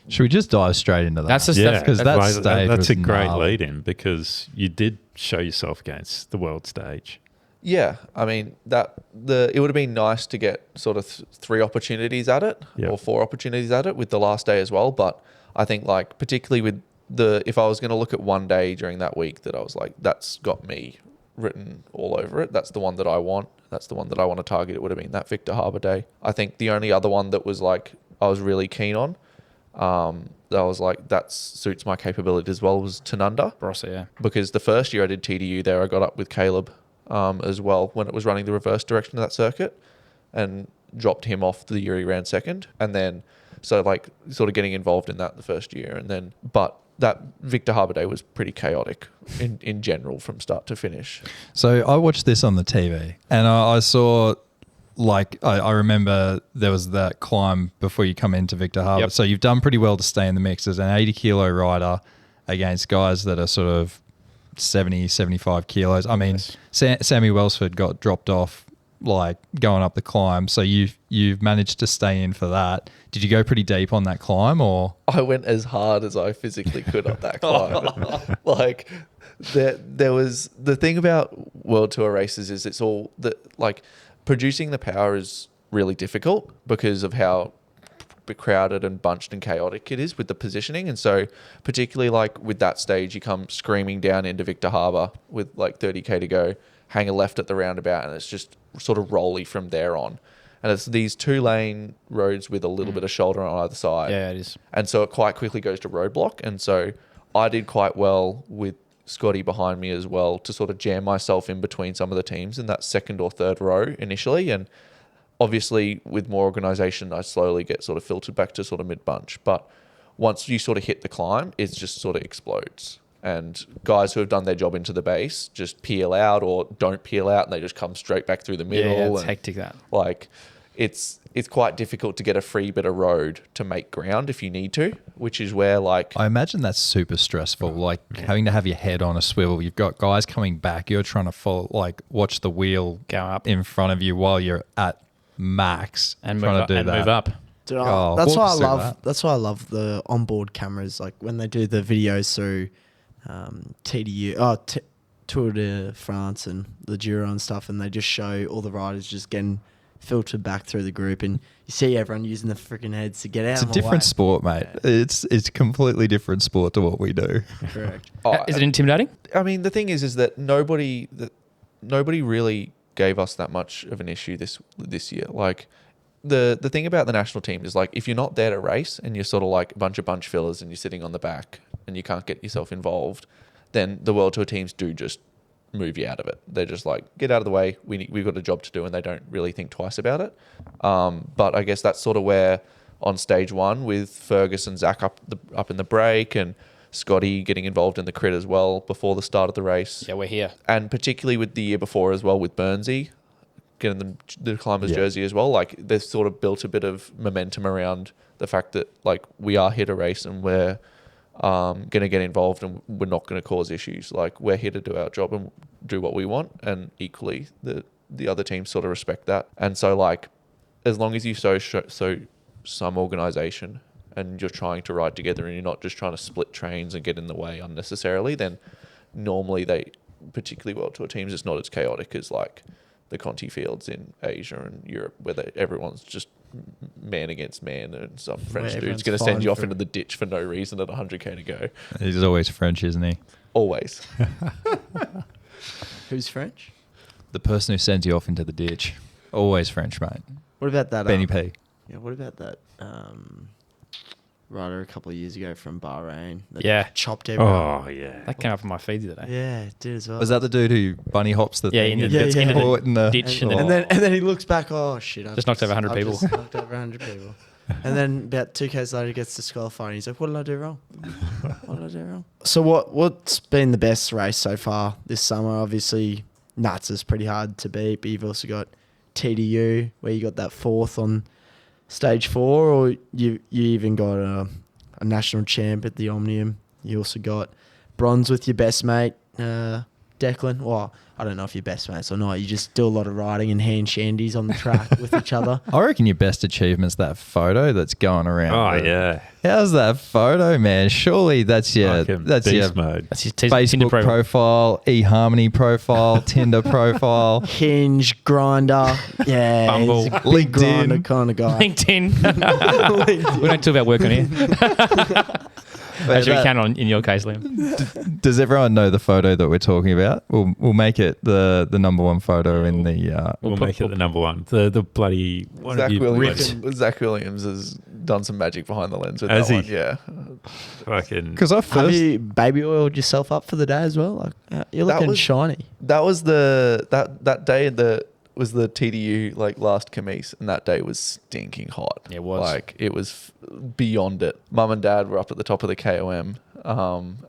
Should we just dive straight into that?
That's just
Yeah,
because that
Right,
stage
that's
was
a great
gnarly.
lead in because you did show yourself against the world stage.
Yeah, I mean it would have been nice to get sort of 3 opportunities at it or 4 opportunities at it with the last day as well. But I think like particularly with if I was going to look at one day during that week that I was like, that's got me written all over it. That's the one that I want. That's the one that I want to target. It would have been that Victor Harbour day. I think the only other one that was like I was really keen on, that I was like that suits my capability as well was Tanunda.
Barossa, yeah.
Because the first year I did TDU there, I got up with Caleb as well when it was running the reverse direction of that circuit and dropped him off the year he ran second. And then, so like sort of getting involved in that the first year. And then, but that Victor Harbour day was pretty chaotic in general from start to finish.
So I watched this on the TV and I saw, like, I remember there was that climb before you come into Victor Harbour.
Yep.
So you've done pretty well to stay in the mix as an 80 kilo rider against guys that are sort of 70, 75 kilos. I mean,
Yes.
Sammy Welsford got dropped off like going up the climb. So you've managed to stay in for that. Did you go pretty deep on that climb, or?
I went as hard as I physically could up that climb. Like there was the thing about World Tour races is it's all that like producing the power is really difficult because of how crowded and bunched and chaotic it is with the positioning. And so particularly like with that stage, you come screaming down into Victor Harbour with like 30k to go, hang a left at the roundabout, and it's just sort of rolly from there on. And it's these 2-lane roads with a little bit of shoulder on either side.
Yeah, it is.
And so it quite quickly goes to roadblock. And so I did quite well with Scotty behind me as well to sort of jam myself in between some of the teams in that second or third row initially. And obviously with more organisation, I slowly get sort of filtered back to sort of mid-bunch. But once you sort of hit the climb, it just sort of explodes. And guys who have done their job into the base just peel out or don't peel out, and they just come straight back through the middle.
Yeah, it's
and
hectic that.
like it's quite difficult to get a free bit of road to make ground if you need to, which is where like
I imagine that's super stressful. Like having to have your head on a swivel. You've got guys coming back. You're trying to follow, like watch the wheel
Go up
in front of you while you're at max
and
trying
move up,
to do
and
that.
move up.
Dude,
Oh,
that's why I
walk us through
love.
that.
That's why I love the onboard cameras. Like when they do the videos through TDU, Tour de France and the Giro and stuff, and they just show all the riders just getting filtered back through the group, and you see everyone using the freaking heads to get out.
It's a
of the
different
way.
sport, mate. It's a completely different sport to what we do.
Correct.
Is it intimidating?
I mean, the thing is that nobody really gave us that much of an issue this year. Like the thing about the national team is like if you're not there to race and you're sort of like a bunch of bunch fillers and you're sitting on the back and you can't get yourself involved, then the World Tour teams do just move you out of it. They're just like, get out of the way. We've got a job to do, and they don't really think twice about it. But I guess that's sort of where on stage one with Fergus and Zach up in the break and Scotty getting involved in the crit as well before the start of the race.
Yeah, we're here.
And particularly with the year before as well with Burnsy getting the climber's jersey as well. Like they've sort of built a bit of momentum around the fact that like we are here to race and we're going to get involved and we're not going to cause issues. Like we're here to do our job and do what we want, and equally the other teams sort of respect that. And so like as long as you show some organisation and you're trying to ride together and you're not just trying to split trains and get in the way unnecessarily, then normally particularly World Tour teams, it's not as chaotic as like the Conti fields in Asia and Europe where everyone's just man against man, and some French dude's going to send you off into the ditch for no reason at 100k to go.
He's always French, isn't he?
Always.
Who's French?
The person who sends you off into the ditch. Always French, mate.
What about that?
Benny P.
Yeah. What about that? Rider a couple of years ago from Bahrain. That
Yeah.
chopped everyone.
Oh, yeah.
That came up on my feed the other day.
Yeah, it did as well.
Was that the dude who bunny hops the
Yeah,
thing?
in
and
the,
gets
into
caught in
the
the
ditch.
And,
And,
and then he looks back. Oh shit!
Just knocked over 100 people.
Just knocked over 100 people. And then about 2Ks later, he gets disqualified. And he's like, "What did I do wrong? What did I do wrong?" So what's been the best race so far this summer? Obviously, Nuts is pretty hard to beat, but you've also got TDU where you got that fourth on stage 4, or you even got a national champ at the Omnium. You also got bronze with your best mate, Declan. Well, I don't know if you're best mates or not. You just do a lot of riding and hand shandies on the track with each other.
I reckon your best achievement's that photo that's going around.
Oh, yeah.
How's that photo, man? Surely that's your
Fucking
that's your
beast mode.
That's his Tinder
Facebook profile, eHarmony profile, Tinder profile.
Hinge, Grinder. Yeah.
Bumble.
He's a big
LinkedIn.
Grinder kind of guy.
LinkedIn. We don't talk about work on here. As we
that-
can in your case, Liam.
Does everyone know the photo that we're talking about? We'll make it the number one photo in the.
We'll make it the number one. The bloody... what have you-
Zach Williams has done some magic behind the lens with
Has
that
he?
one. Yeah.
Fucking...
Because I
Have
first
you baby oiled yourself up for the day as well? Like, you're
That
looking
was-
shiny.
That was that day was the TDU like last Camise, and that day was stinking hot.
It was.
Like it was beyond it. Mum and Dad were up at the top of the KOM,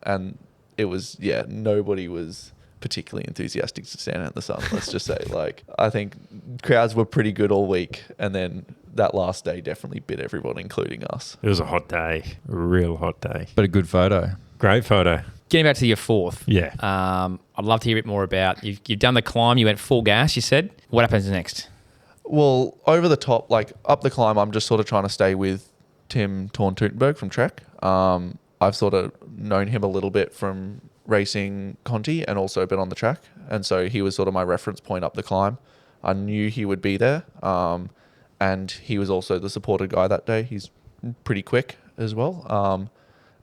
and it was nobody was particularly enthusiastic to stand out in the sun. Let's just say, like, I think crowds were pretty good all week, and then that last day definitely bit everyone, including us.
It was a hot day. A real hot day.
but a good photo.
Great photo.
getting back to your fourth.
Yeah.
I'd love to hear a bit more about. You've done the climb. You went full gas. You said. What happens next?
Well, over the top, like up the climb, I'm just sort of trying to stay with Tim Torn-Teutenberg from Trek. I've sort of known him a little bit from racing Conti and also been on the track. And so he was sort of my reference point up the climb. I knew he would be there. And he was also the supported guy that day. He's pretty quick as well.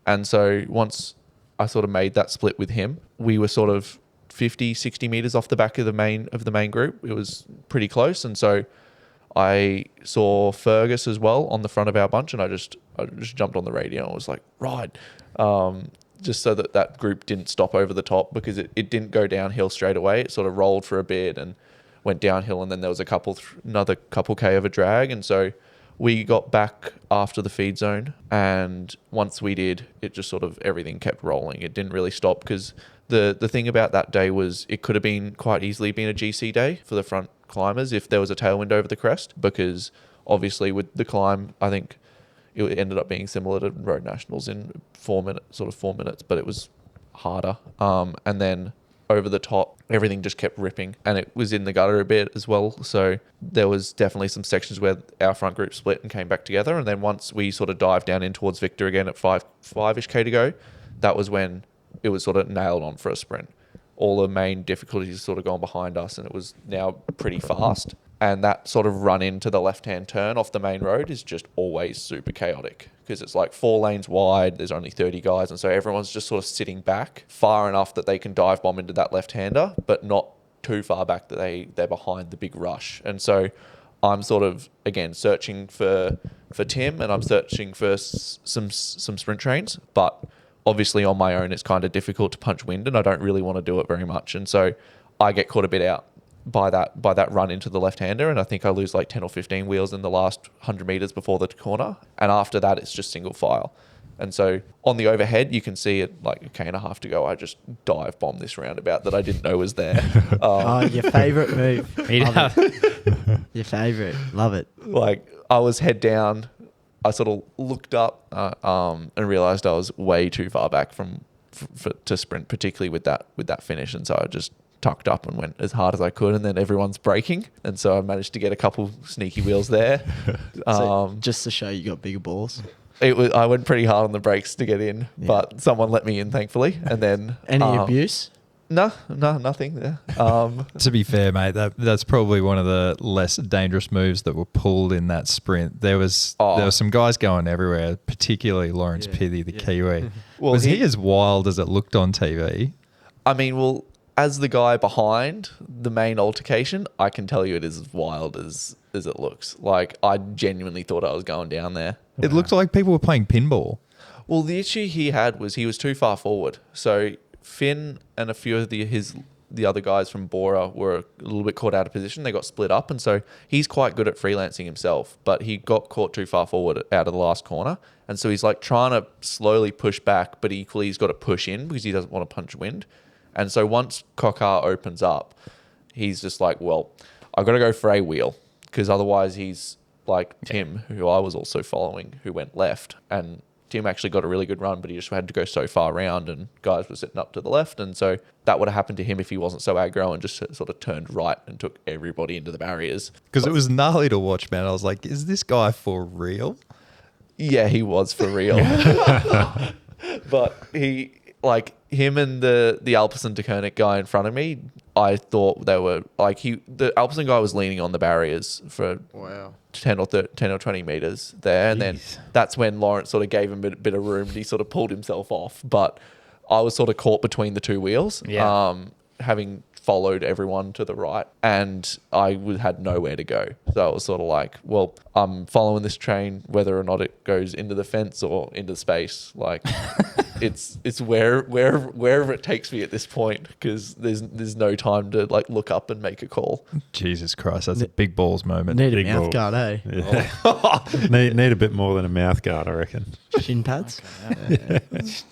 And so once I sort of made that split with him, we were sort of 50, 60 meters off the back of the main group. It was pretty close. And so I saw Fergus as well on the front of our bunch, and I just jumped on the radio and was like, right, just so that group didn't stop over the top, because it didn't go downhill straight away. It sort of rolled for a bit and went downhill, and then there was another couple K of a drag. And so we got back after the feed zone, and once we did, it just sort of everything kept rolling. It didn't really stop, because the thing about that day was it could have been quite easily been a GC day for the front climbers if there was a tailwind over the crest, because obviously with the climb, I think it ended up being similar to Road Nationals in 4 minutes, but it was harder. And then over the top, everything just kept ripping, and it was in the gutter a bit as well. So there was definitely some sections where our front group split and came back together. And then once we sort of dived down in towards Victor again at 5-ish K to go, that was when it was sort of nailed on for a sprint. All the main difficulties sort of gone behind us, and it was now pretty fast. And that sort of run into the left-hand turn off the main road is just always super chaotic, because it's like 4 lanes wide, there's only 30 guys, and so everyone's just sort of sitting back far enough that they can dive bomb into that left-hander, but not too far back that they're behind the big rush. And so I'm sort of, again, searching for Tim, and I'm searching for some sprint trains, but obviously on my own it's kind of difficult to punch wind, and I don't really want to do it very much. And so I get caught a bit out by that run into the left-hander, and I think I lose like 10 or 15 wheels in the last 100 meters before the corner, and after that it's just single file. And so on the overhead you can see it like a K and a half to go, I just dive bomb this roundabout that I didn't know was there.
Your favourite move. Love it. Your favourite. Love it.
Like I was head down, I sort of looked up and realised I was way too far back to sprint, particularly with that finish, and so I just tucked up and went as hard as I could, and then everyone's braking, and so I managed to get a couple sneaky wheels there.
So just to show you got bigger balls.
I went pretty hard on the brakes to get in, but someone let me in, thankfully. And then
any abuse?
No, nothing there.
To be fair, mate, that's probably one of the less dangerous moves that were pulled in that sprint. There was some guys going everywhere, particularly Lawrence Pithy, the Kiwi.
Well,
was he as wild as it looked on TV?
I mean, well, as the guy behind the main altercation, I can tell you it is as wild as it looks. Like, I genuinely thought I was going down there.
Wow. It looked like people were playing pinball.
Well, the issue he had was he was too far forward. So Finn and a few of the other guys from Bora were a little bit caught out of position. They got split up, and so he's quite good at freelancing himself, but he got caught too far forward out of the last corner. And so he's like trying to slowly push back, but equally he's got to push in because he doesn't want to punch wind. And so once Kokar opens up, he's just like, well, I've got to go for a wheel, because otherwise he's like Tim, who I was also following, who went left. And Tim actually got a really good run, but he just had to go so far around, and guys were sitting up to the left. And so that would have happened to him if he wasn't so aggro and just sort of turned right and took everybody into the barriers.
Because it was gnarly to watch, man. I was like, is this guy for real?
Yeah, he was for real. But he... Like him and the Alpecin de Koenig guy in front of me, I thought they were like the Alpecin guy was leaning on the barriers for 10 or 20 meters there, and then that's when Lawrence sort of gave him a bit of room, and he sort of pulled himself off. But I was sort of caught between the two wheels, having followed everyone to the right, and I had nowhere to go. So I was sort of like, well, I'm following this train whether or not it goes into the fence or into space. Like it's wherever it takes me at this point, because there's no time to like look up and make a call.
Jesus Christ, that's a big balls moment.
Need
big
a mouth guard, eh?
Yeah. need a bit more than a mouth guard, I reckon.
Shin pads?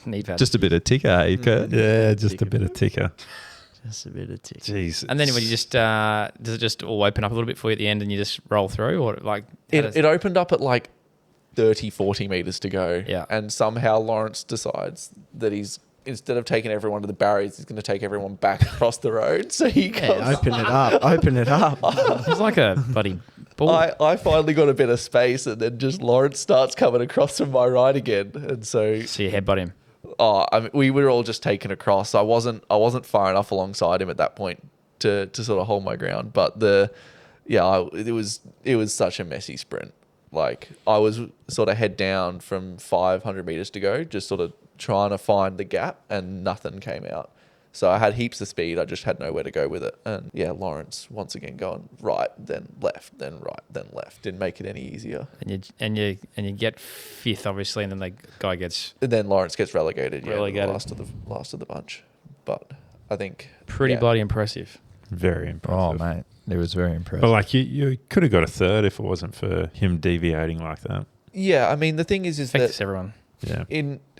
Knee pads.
Just a bit of ticker, eh, Kurt?
Yeah, just a bit of ticker.
Just a bit of tick.
Jeez.
And then when you just does it just all open up a little bit for you at the end, and you just roll through, or like
it opened up at like 30, 40 meters to go.
Yeah.
And somehow Lawrence decides that he's instead of taking everyone to the barriers, he's going to take everyone back across the road. So he goes,
Yeah, open it up. Open it up.
It's like a bloody ball.
I finally got a bit of space, and then just Lawrence starts coming across from my right again, and so
you headbutt him.
I mean, we were all just taken across. I wasn't far enough alongside him at that point to sort of hold my ground. But it was such a messy sprint. Like I was sort of head down from 500 meters to go, just sort of trying to find the gap, and nothing came out. So I had heaps of speed. I just had nowhere to go with it. And yeah, Lawrence once again going right, then left, then right, then left. Didn't make it any easier.
And you get fifth, obviously, and then the guy gets.
And then Lawrence gets relegated.
Relegated.
Last of the bunch. But I think
Pretty bloody impressive.
Very impressive.
Oh, mate. It was very impressive.
But like you could have got a third if it wasn't for him deviating like that.
Yeah, I mean the thing is
Affects
that
everyone.
Yeah.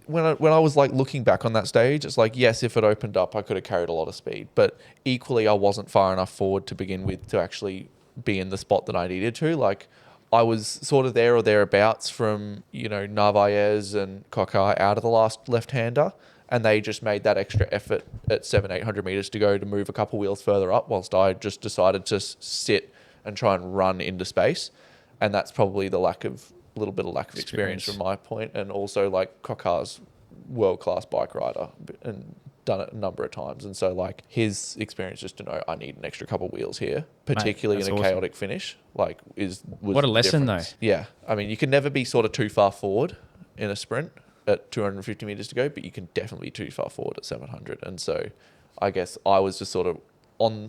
When I was like looking back on that stage, it's like, yes, if it opened up, I could have carried a lot of speed, but equally I wasn't far enough forward to begin with to actually be in the spot that I needed to. Like I was sort of there or thereabouts from, Narvaez and Kokai out of the last left-hander, and they just made that extra effort at 700-800 meters to go to move a couple wheels further up, whilst I just decided to sit and try and run into space. And that's probably the little bit of lack of experience from my point. And also like Kokar's world-class bike rider and done it a number of times. And so like his experience just to know I need an extra couple wheels here, particularly in a chaotic finish, like was
what a lesson though.
Yeah. I mean, you can never be sort of too far forward in a sprint at 250 meters to go, but you can definitely be too far forward at 700. And so I guess I was just sort of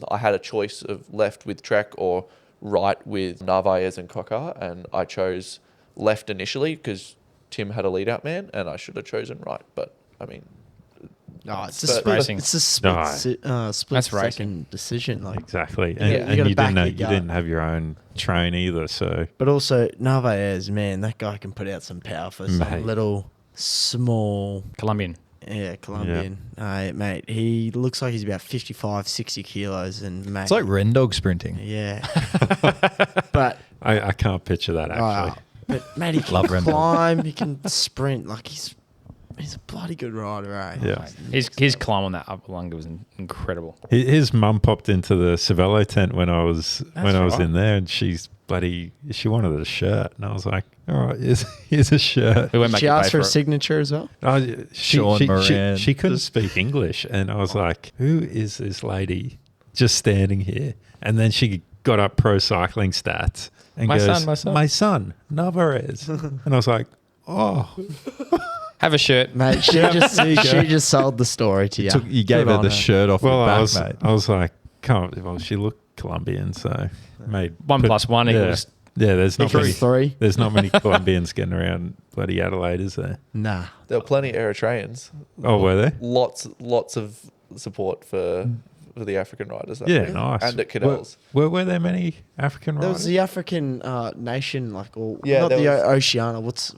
I had a choice of left with Trek or right with Narvaez and Kokar, and I chose left initially because Tim had a lead out man, and I should have chosen right. But I mean,
No, it's
But- racing.
It's a split
That's
second
racing.
decision. Like,
Exactly.
Yeah,
And,
you
and
gotta
you
back
didn't
your gut.
you didn't have your own train either, so
but also Narvaez, man, that guy can put out some power for some
Mate.
little small.
Colombian.
Yeah, Colombian. Mate, he looks like he's about 55, 60 kilos. And, mate.
it's like Rendog sprinting.
Yeah. But,
I can't picture that actually.
mate, he can
Love Rendell.
climb, he can sprint. Like, he's a bloody good rider, eh?
Yeah.
His climb on that upper lung was incredible.
His mum popped into the Cervelo tent when I was
right.
in there, and she wanted a shirt, and I was like, all right, here's a shirt.
We went back
She
to
asked
pay
for a
it.
signature as well.
Sean Moran.
She couldn't speak English, and I was like, who is this lady just standing here? And then she got up pro cycling stats and
My
goes,
son.
my son, Narvaez. And I was like, oh.
Have a shirt.
Mate, she just sold the story to you.
You gave
Good
her
on
the shirt off
Well,
your
I
back, mate.
was like, she looked Colombian, so made
1+1 equals.
Yeah, there's not many.
Three.
There's not many Colombians getting around bloody Adelaide, is there?
Nah.
there were plenty of Eritreans.
Oh, were there?
Lots of support for the African riders. That
Yeah,
week.
nice.
And at Cadell's.
Were there many African
There
riders?
was the African nation, like, or
Yeah,
not
there
the
was-
Oceania. What's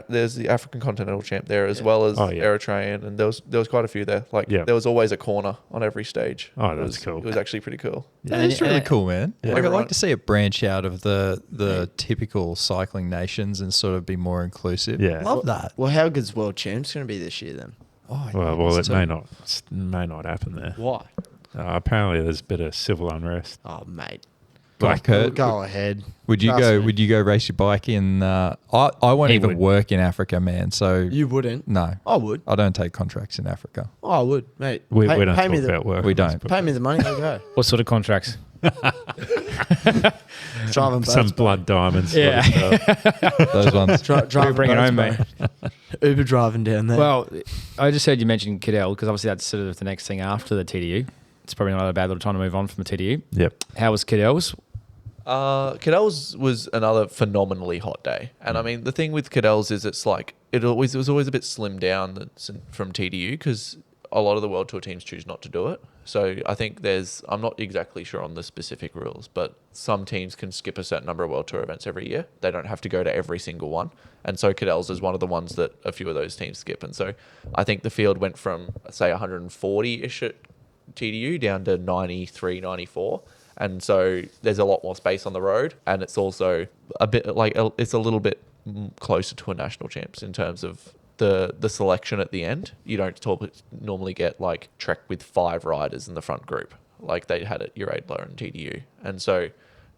There's the African Continental Champ there as well as Eritrean, and there was quite a few there. Like there was always a corner on every stage.
Oh,
It
that's
was-
cool.
It was actually pretty cool.
Yeah, it's really cool, man.
Yeah.
Like, I'd
Everyone-
like to see it branch out of the typical cycling nations and sort of be more inclusive.
Yeah.
Love that.
Well, how good's World Champs going to be this year then?
Oh,
Well, it
so-
may not happen there.
Why?
Apparently, there's a bit of civil unrest.
Oh, mate.
Like, Kurt,
Go ahead.
would you
Trust
go?
me.
Would you go race your bike in? I won't
He
even
would.
work in Africa, man. So
You wouldn't.
no,
I would.
I don't take contracts in Africa.
Oh, I would, mate.
We don't
pay
talk
me the,
about work.
We
on this
don't.
Pay me the money, I'll go.
What sort of contracts?
Driving boats.
Some blood diamonds.
Yeah.
Those ones.
Driving
bring it
boats,
home, mate.
Uber driving down there.
Well, I just heard you mention Cadel because obviously that's sort of the next thing after the TDU. It's probably not a bad little time to move on from the TDU.
Yep.
How was Cadel's?
Cadell's was another phenomenally hot day, and I mean the thing with Cadell's is it's like it was always a bit slimmed down from TDU because a lot of the World Tour teams choose not to do it. So I think I'm not exactly sure on the specific rules, but some teams can skip a certain number of World Tour events every year. They don't have to go to every single one, and so Cadell's is one of the ones that a few of those teams skip. And so I think the field went from say 140ish at TDU down to 93, 94. And so there's a lot more space on the road, and it's also a bit like it's a little bit closer to a national champs in terms of the selection at the end. You don't normally get like Trek with 5 riders in the front group like they had at Uradler and TDU, and so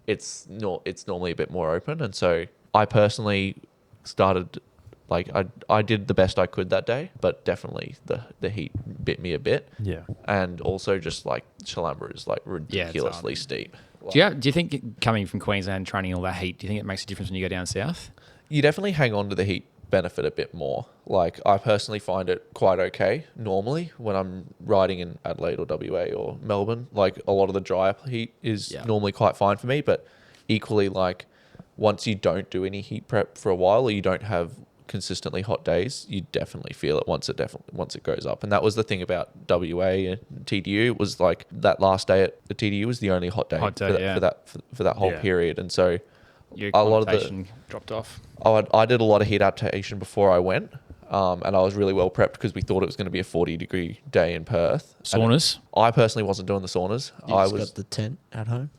it's normally a bit more open. And so I personally started like I did the best I could that day, but definitely the heat bit me a bit.
Yeah.
And also just like Chalambra is like ridiculously steep. Like,
Do you think coming from Queensland and training all that heat, do you think it makes a difference when you go down south?
you definitely hang on to the heat benefit a bit more. Like I personally find it quite okay normally when I'm riding in Adelaide or WA or Melbourne. Like a lot of the dry heat is normally quite fine for me, but equally like once you don't do any heat prep for a while or you don't have consistently hot days, you definitely feel it once it goes up. And that was the thing about WA and TDU. It was like that last day at the TDU was the only hot day, for that whole period. And so
your
a lot of
adaptation dropped off.
I did a lot of heat adaptation before I went, and I was really well prepped because we thought it was going to be a 40-degree day in Perth.
Saunas?
And I personally wasn't doing the saunas.
I got the tent at home.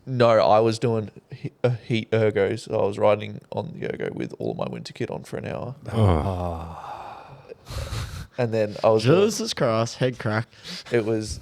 No, I was doing heat ergos. So I was riding on the ergo with all of my winter kit on for an hour. And then I was
Jesus Christ, head crack.
It was.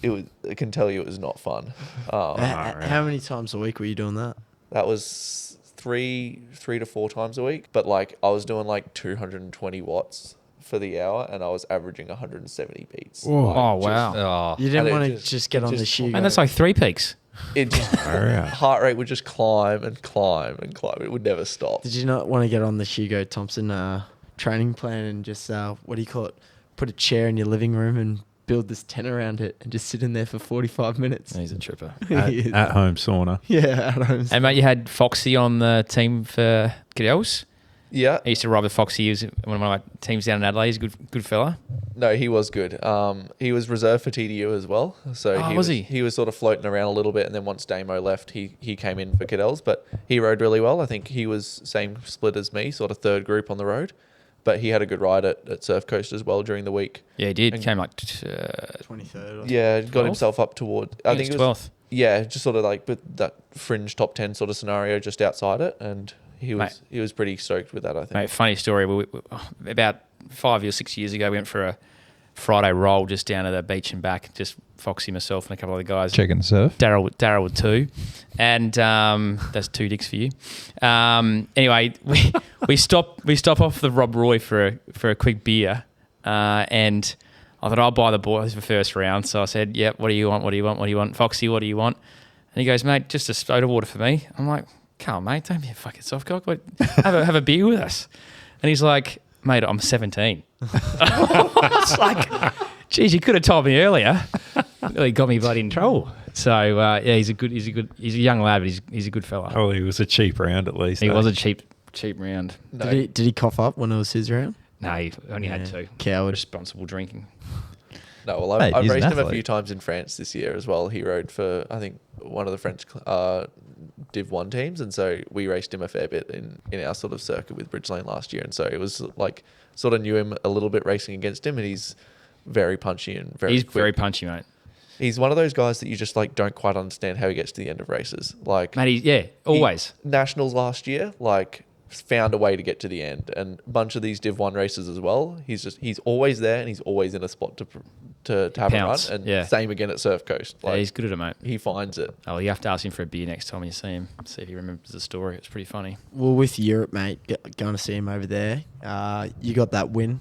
I can tell you, it was not fun.
How many times a week were you doing that?
That was three to 4 times a week. But like I was doing like 220 watts for the hour, and I was averaging 170 beats.
Oh wow!
You didn't want to just get on the Shigo.
And that's like 3 peaks.
It just, heart rate would just climb and climb and climb. It would never stop.
Did you not want to get on the Shigo Thompson training plan and just what do you call it? Put a chair in your living room and build this tent around it and just sit in there for 45 minutes.
He's a tripper.
At home sauna.
Yeah, at home.
And mate, you had Foxy on the team for Cadels.
Yeah.
I used to ride with Foxy. He was one of my teams down in Adelaide. He's a good fella.
No, he was good. He was reserved for TDU as well. So he was sort of floating around a little bit, and then once Damo left, he came in for Cadels, but he rode really well. I think he was same split as me, sort of third group on the road. But he had a good ride at Surf Coast as well during the week.
Yeah, he did.
And
came like
23rd.
Yeah, got himself up toward.
I think it was 12th.
Yeah, just sort of like but that fringe top 10 sort of scenario just outside it, and he was pretty stoked with that. I think.
Mate, funny story. We about 5 or 6 years ago, we went for a Friday roll just down to the beach and back. Just Foxy, myself, and a couple of other guys.
Checking the surf.
Daryl with 2, and that's 2 dicks for you. Anyway, we stop off the Rob Roy for a quick beer, and I thought I'll buy the boys for first round. So I said, "Yep, what do you want? What do you want? What do you want, Foxy? What do you want?" And he goes, "Mate, just a soda water for me." I'm like, "Come on, mate, don't be a fucking soft cock. Have a beer with us." And he's like, "Mate, I'm 17." It's like, geez, you could have told me earlier. Really got me bloody in trouble. So he's a young lad, but he's a good fella.
Oh, he was a cheap round at least.
He was a cheap round.
No.
Did he cough up when it was his round?
No, he only had 2.
Coward.
Responsible drinking.
No, well,
Mate,
I've
he's an
raced him a
athlete.
few times in France this year as well. He rode for, I think, one of the French Div 1 teams, and so we raced him a fair bit in our sort of circuit with Bridgelane last year, and so it was like, sort of knew him a little bit racing against him, and he's very punchy and very quick.
Very punchy, mate.
He's one of those guys that you just like don't quite understand how he gets to the end of races. Like,
Mate, always.
Nationals last year, like, found a way to get to the end, and a bunch of these Div 1 races as well. He's always there, and he's always in a spot to have
Pounce,
a run. And same again at Surf Coast. Like,
Yeah, he's good at it, mate.
he finds it.
Oh, you have to ask him for a beer next time you see him. See if he remembers the story. It's pretty funny.
Well, with Europe, mate, going to see him over there. You got that win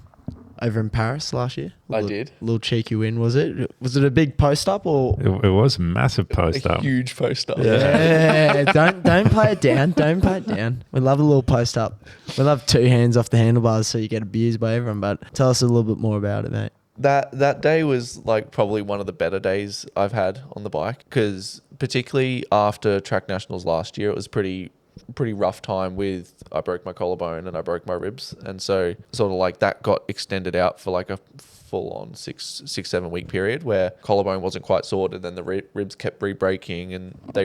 over in Paris last year.
I did.
Little cheeky win, was it? Was it a big post up or?
It was a massive post
A
up.
huge post up.
Yeah, don't play it down. Don't play it down. We love a little post up. We love 2 hands off the handlebars so you get abused by everyone. But tell us a little bit more about it, mate.
That day was like probably one of the better days I've had on the bike, because particularly after track nationals last year, it was pretty rough time with I broke my collarbone and I broke my ribs, and so sort of like that got extended out for like a full on 6-7 week period where collarbone wasn't quite sorted, then the ribs kept re-breaking, and they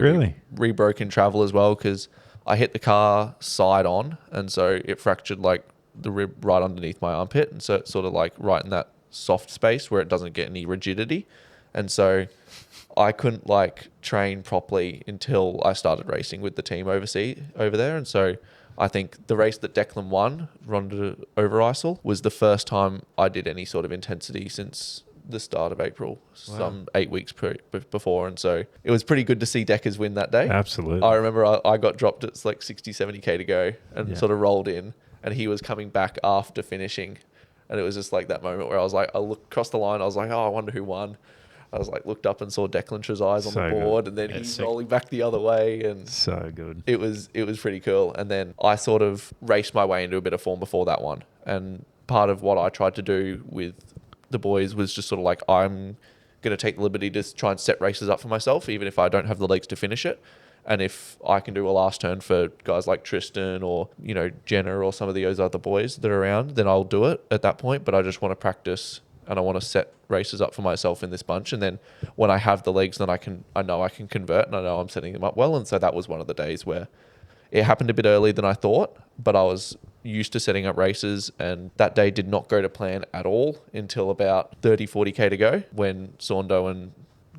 re-broke in travel as well because I hit the car side on, and so it fractured like the rib right underneath my armpit, and so it's sort of like right in that soft space where it doesn't get any rigidity, and so I couldn't like train properly until I started racing with the team over there, and so I think the race that Declan won, Ronda over Isle, was the first time I did any sort of intensity since the start of April, some 8 weeks before. And so it was pretty good to see Deckers win that day.
Absolutely.
I remember I got dropped at like 60, 70K to go and sort of rolled in, and he was coming back after finishing. And it was just like that moment where I was like, I looked across the line, I was like, oh, I wonder who won. I was like, looked up and saw Declan's eyes on the board, and then he's rolling back the other way, and
so good.
It was pretty cool. And then I sort of raced my way into a bit of form before that one. And part of what I tried to do with the boys was just sort of like, I'm going to take the liberty to try and set races up for myself, even if I don't have the legs to finish it. And if I can do a last turn for guys like Tristan or, you know, Jenna or some of those other boys that are around, then I'll do it at that point. But I just want to practice, and I want to set races up for myself in this bunch. And then when I have the legs, then I know I can convert, and I know I'm setting them up well. And so that was one of the days where it happened a bit earlier than I thought, but I was used to setting up races, and that day did not go to plan at all until about 30, 40K to go, when Saundo and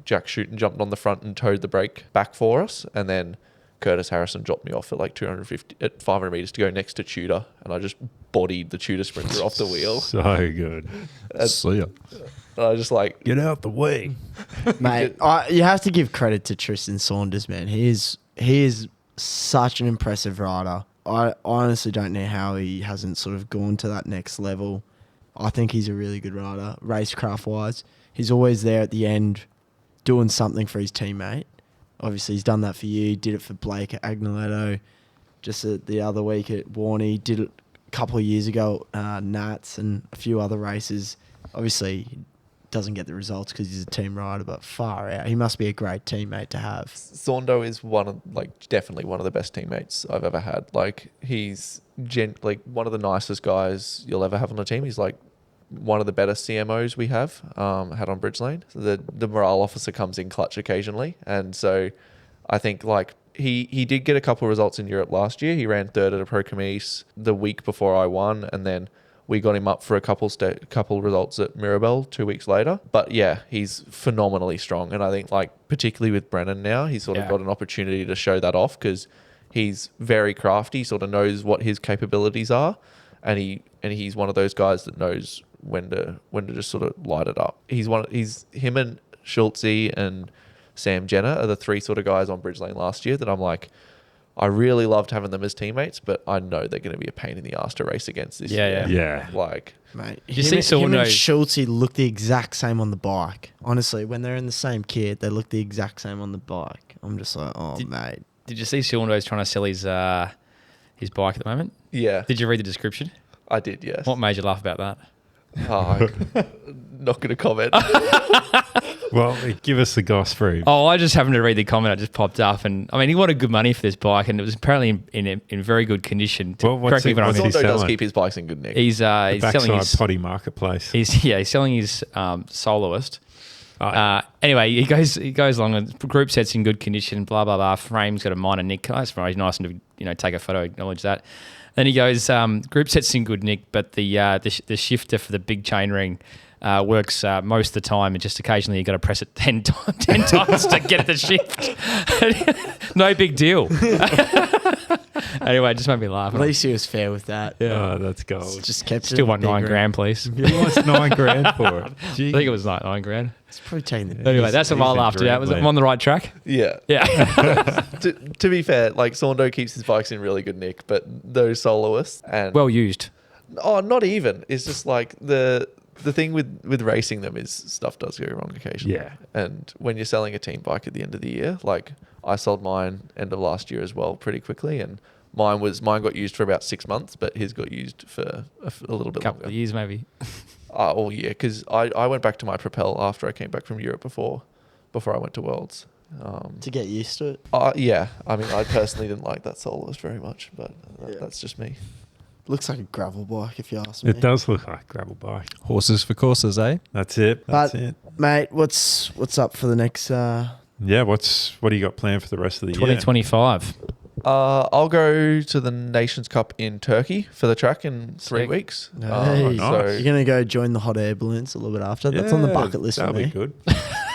Jack Shooten jumped on the front and towed the brake back for us. And then Curtis Harrison dropped me off at like 500 meters to go next to Tudor, and I just bodied the Tudor sprinter off the wheel.
So good.
See ya.
And I just like,
Get out the way.
Mate, you have to give credit to Tristan Saunders, man. He is such an impressive rider. I honestly don't know how he hasn't sort of gone to that next level. I think he's a really good rider, racecraft-wise. He's always there at the end doing something for his teammate. Obviously, he's done that for you. He did it for Blake at Agnoletto. Just the other week at Warney. Did it a couple of years ago at Nats and a few other races. Obviously, he doesn't get the results because he's a team rider, but far out. He must be a great teammate to have.
Saundo is definitely one of the best teammates I've ever had. Like, he's one of the nicest guys you'll ever have on the team. He's like one of the better CMOs we have had on Bridge Lane. So the morale officer comes in clutch occasionally, and so I think like he did get a couple of results in Europe last year. He ran third at a Pro Comise the week before I won, and then we got him up for a couple results at Mirabel 2 weeks later. But yeah, he's phenomenally strong, and I think like particularly with Brennan now, he's sort of got an opportunity to show that off because he's very crafty, sort of knows what his capabilities are, and he's one of those guys that knows when to just sort of light it up. He's him and Schultze and Sam Jenner are the three sort of guys on Bridge Lane last year that I'm like, I really loved having them as teammates, but I know they're going to be a pain in the ass to race against this year.
Yeah.
Like,
mate,
you see
him and Schultze look the exact same on the bike. Honestly, when they're in the same kit, they look the exact same on the bike. I'm just like, mate.
Did you see Saundo's trying to sell his bike at the moment?
Yeah.
Did you read the description?
I did, yes.
What made you laugh about that?
Oh, not going to comment.
Well, give us the goss through.
Oh, I just happened to read the comment. It just popped up, and I mean, he wanted good money for this bike, and it was apparently in very good condition.
What's he
Saundo does keep his bikes in good nick.
He's selling his
Poddy marketplace.
He's selling his soloist. Anyway, he goes along and group set's in good condition. Blah blah blah. Frame's got a minor nick. That's very nice and to take a photo, acknowledge that. Then he goes, group set's in good nick, but the shifter for the big chainring works most of the time, and just occasionally you got to press it 10 times to get it to shift. No big deal. Anyway, it just made me laugh.
At least he was fair with that.
Yeah, that's gold.
Just kept
Still want $9,000, please.
He wants $9,000 for it.
I think it was like $9,000.
It's probably taking the
Anyway, that's a while after that. Was it on the right track?
Yeah.
Yeah.
to be fair, like Saundo keeps his bikes in really good nick, but those soloists and
Well used.
Oh, not even. It's just like the thing with racing them is stuff does go wrong occasionally.
Yeah.
And when you're selling a team bike at the end of the year, like I sold mine end of last year as well pretty quickly, and mine got used for about 6 months, but his got used for a little bit
Couple
longer.
of years maybe.
All year, because I went back to my Propel after I came back from Europe before I went to Worlds.
To get used to it.
Yeah. I mean, I personally didn't like that soloist very much, but that's just me.
Looks like a gravel bike, if you ask me.
It does look like a gravel bike.
Horses for courses, eh?
That's it. That's it.
Mate, what's up for the next...
Yeah, what do you got planned for the rest of the year?
2025.
I'll go to the Nations Cup in Turkey for the track in 3 weeks.
Hey,
nice.
So
you're going to go join the hot air balloons a little bit after? That's on the bucket list for
That'll
me.
be good.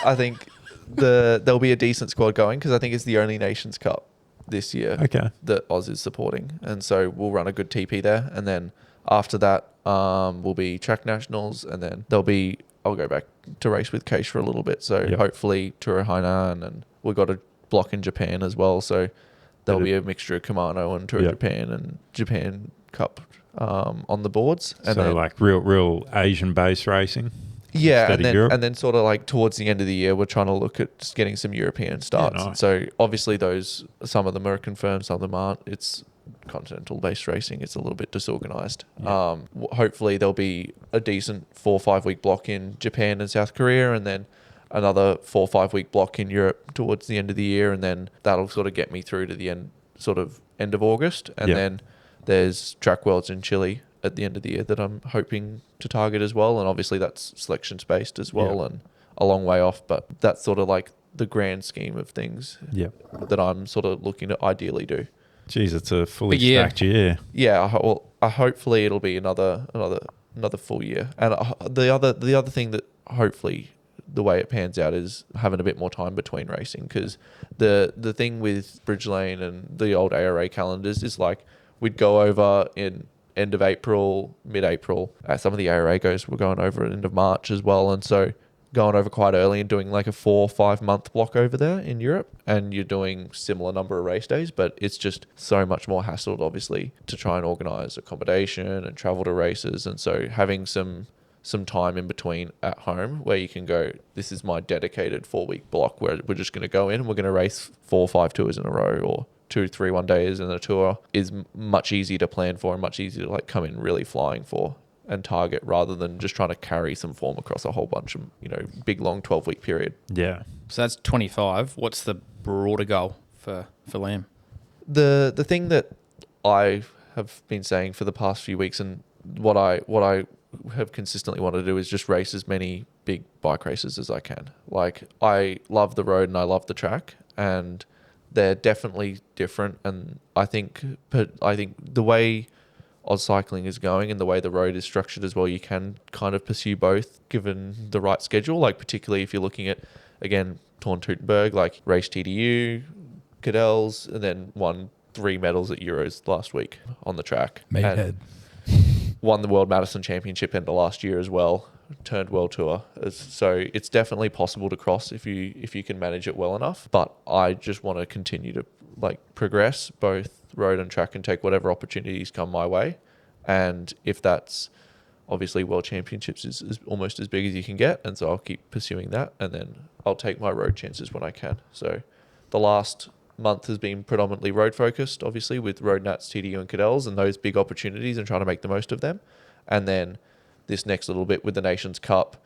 I think there'll be a decent squad going because I think it's the only Nations Cup this year
Okay.
that Oz is supporting. And so we'll run a good TP there. And then after that will be track nationals. And then I'll go back to race with Keish for a little bit. So hopefully Tour of Hainan, and we've got a block in Japan as well. So there'll be a mixture of Kumano and Tour of Japan and Japan Cup on the boards. And
so
then,
like real Asian-based racing?
Yeah,
Europe?
and then sort of like towards the end of the year, we're trying to look at just getting some European starts.
nice.
So obviously some of them are confirmed, some of them aren't. It's continental-based racing. It's a little bit disorganized.
Yeah.
Hopefully there'll be a decent 4 or 5 week block in Japan and South Korea, and then another 4 or 5 week block in Europe towards the end of the year, and then that'll sort of get me through to the end of August, and then there's track worlds in Chile at the end of the year that I'm hoping to target as well, and obviously that's selections based as well, and a long way off, but that's sort of like the grand scheme of things that I'm sort of looking to ideally do.
Geez, it's a fully
Big year.
stacked year.
Yeah, hopefully it'll be another full year, and the other thing that hopefully the way it pans out is having a bit more time between racing, because the thing with Bridge Lane and the old ARA calendars is like we'd go over in end of April, mid-April. Some of the ARA goes were going over at end of March as well, and so going over quite early and doing like a 4 or 5 month block over there in Europe, and you're doing similar number of race days, but it's just so much more hassled, obviously, to try and organise accommodation and travel to races, and so having some time in between at home where you can go, this is my dedicated 4-week block where we're just going to go in and we're going to race 4 or 5 tours in a row, or 2, 3 one-days in a tour, is much easier to plan for and much easier to like come in really flying for and target, rather than just trying to carry some form across a whole bunch of, big long 12-week period.
Yeah.
So that's 25. What's the broader goal for Liam?
The thing that I have been saying for the past few weeks, and what I have consistently wanted to do, is just race as many big bike races as I can. Like, I love the road and I love the track, and they're definitely different. And I think the way Oz cycling is going and the way the road is structured as well, you can kind of pursue both given the right schedule. Like, particularly if you're looking at, again, Torn Teutenberg, like race TDU, Cadels, and then won 3 medals at Euros last week on the track.
Meathead.
Won the World Marathon Championship end of last year as well, turned World Tour. So it's definitely possible to cross if you can manage it well enough. But I just want to continue to like progress both road and track and take whatever opportunities come my way. And if that's obviously World Championships is almost as big as you can get, and so I'll keep pursuing that, and then I'll take my road chances when I can. So the last month has been predominantly road focused, obviously, with Road Nats, TDU and Cadels, and those big opportunities, and trying to make the most of them. And then this next little bit with the Nations Cup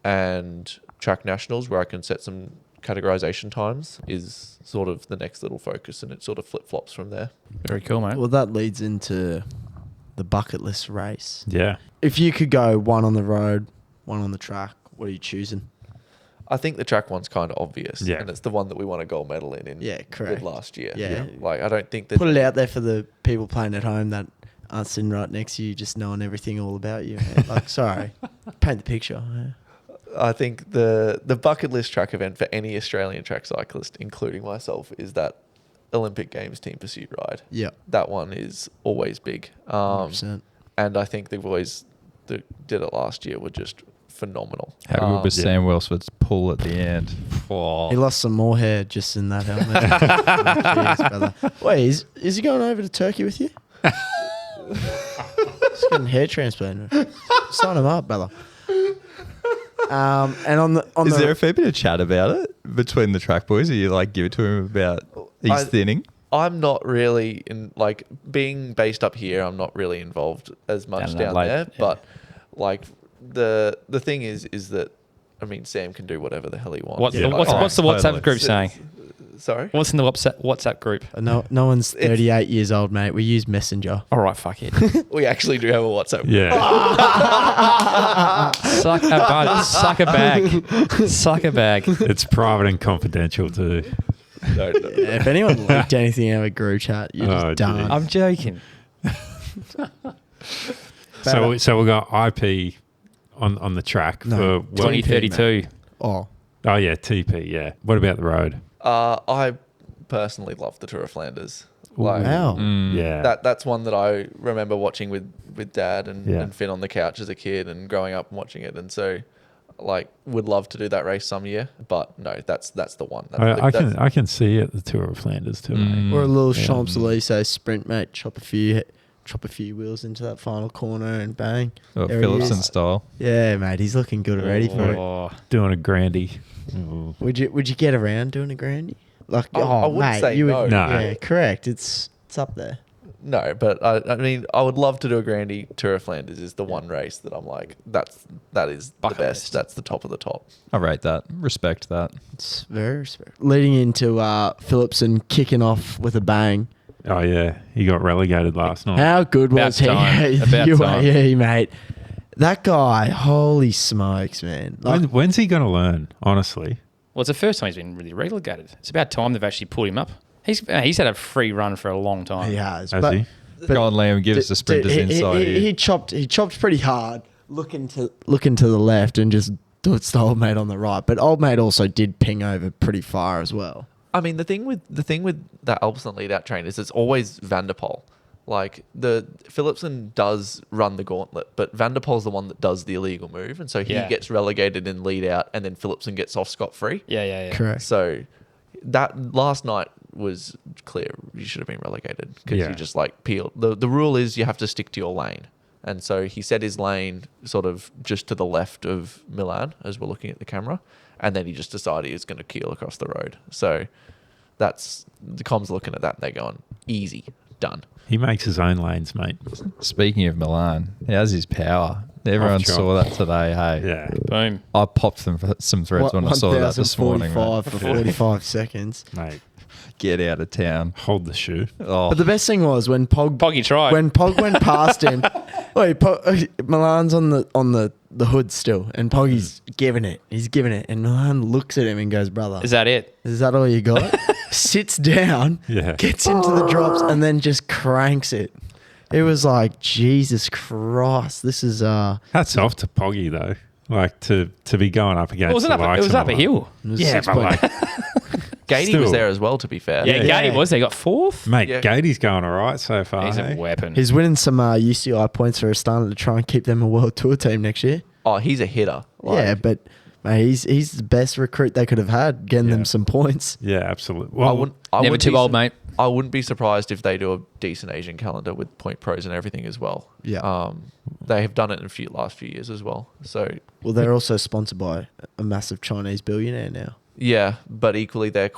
and track nationals, where I can set some categorization times, is sort of the next little focus, and it sort of flip-flops from there.
Very cool, mate.
Well, that leads into the bucket list race.
Yeah.
If you could go one on the road, one on the track, what are you choosing?
I think the track one's kind of obvious,
Yeah.
and it's the one that we won a gold medal in
correct.
did last year.
Yeah.
Like, I don't think that...
Put it out there for the people playing at home that aren't sitting right next to you, just knowing everything all about you. Like, sorry, paint the picture. Yeah.
I think the bucket list track event for any Australian track cyclist, including myself, is that Olympic Games team pursuit ride.
Yeah.
That one is always big.
100%.
And I think the boys that did it last year were just phenomenal.
How good was Sam Wilsford's pull at the end?
He lost some more hair just in that helmet. Jeez, brother. Wait, is he going over to Turkey with you? He's getting hair transplanted. Sign him up, brother. And
Is there a fair bit of chat about it between the track boys? Are you like give it to him about he's thinning?
I'm not really in, like, being based up here, I'm not really involved as much down there. But like the thing is that, I mean, Sam can do whatever the hell he wants.
What's the WhatsApp group saying?
Sorry?
What's in the WhatsApp group?
No one's 38 years old, mate. We use Messenger.
All right, fuck it.
We actually do have a WhatsApp group.
Yeah.
Suck a bag. Suck a bag.
It's private and confidential too.
No.
Yeah, if anyone leaked anything out of a group chat, you're just done.
I'm joking.
So we got IP on the track for
2032.
Oh,
Oh yeah, TP. Yeah. What about the road?
I personally love the Tour of Flanders.
Wow.
Yeah.
That's one that I remember watching with Dad and,
Yeah.
and Finn on the couch as a kid and growing up and watching it. And so, like, would love to do that race some year. But no, that's the one.
I can see it, the Tour of Flanders too. mate.
Or a little Champs-Elysees sprint, mate. Chop a few wheels into that final corner and bang.
Or
There he
Phillipson
is.
style.
Yeah, mate. He's looking good already for it.
Oh,
Doing a Grandy. Ooh.
Would you get around doing a Grandy? Like,
I wouldn't
mate,
say
you would.
no.
No.
Yeah, correct. It's up there.
No, but I mean, I would love to do a Grandy. Tour of Flanders is the one race that I'm like, that is
Bucket
the best.
list.
That's the top of the top.
I rate that. Respect that.
It's very respectful. Leading into Phillipson kicking off with a bang.
Oh yeah, he got relegated last night.
How good was he?
About time.
Yeah, mate. That guy, holy smokes, man. Like,
When's he going to learn? Honestly,
well, it's the first time he's been really relegated. It's about time they've actually pulled him up. He's had a free run for a long time.
he has.
has
but
he?
Go on, Liam. Give us the sprinters inside here.
He chopped pretty hard, looking to the left and just blitzed the old mate on the right. But old mate also did ping over pretty far as well.
I mean, the thing with that Alpecin lead out train is it's always Van der Poel. Like, the Philipson does run the gauntlet, but Van der Poel's the one that does the illegal move, and so he
Yeah.
gets relegated in lead out, and then Philipson gets off scot-free.
Yeah.
Correct.
So that last night was clear. You should have been relegated because
Yeah.
you just like peeled. The rule is you have to stick to your lane. And so he set his lane sort of just to the left of Milan as we're looking at the camera. And then he just decided he was going to keel across the road. So that's the comms looking at that and they're going, easy, done.
He makes his own lanes, mate.
Speaking of Milan, he has his power. Everyone
Off
saw that today. Hey,
Yeah.
Boom.
I popped them for some threads when I saw that this morning.
1,045
Mate.
for 45 seconds.
Mate,
Get out of town.
hold the shoe.
Oh,
But the best thing was when
Poggy tried.
when Pog went past him. Wait, Milan's on the hood still, and Poggy's giving it. He's giving it, and Milan looks at him and goes, "Brother,
Is that it?
is that all you got?" Sits down,
Yeah.
gets into the drops, and then just cranks it. It was like, Jesus Christ, this is
Hats off to Poggy though. Like to be going up against.
It was
the likes of
up a
Milan.
hill.
Yeah, but like,
Gady was
Still.
there as well, to be fair.
Yeah,
Yeah.
Gady was. They got fourth.
mate,
Yeah.
Gady's going all right so far.
He's
hey?
a weapon.
He's winning some UCI points for Astana to try and keep them a world tour team next year.
Oh, he's a hitter.
Yeah, but mate, he's the best recruit they could have had, getting
Yeah.
them some points.
Yeah, absolutely.
I
Well,
wouldn't
Never too
be
old, mate.
I wouldn't be surprised if they do a decent Asian calendar with point pros and everything as well.
Yeah.
They have done it in last few years as well. So
Well, they're also sponsored by a massive Chinese billionaire now.
yeah, but equally they're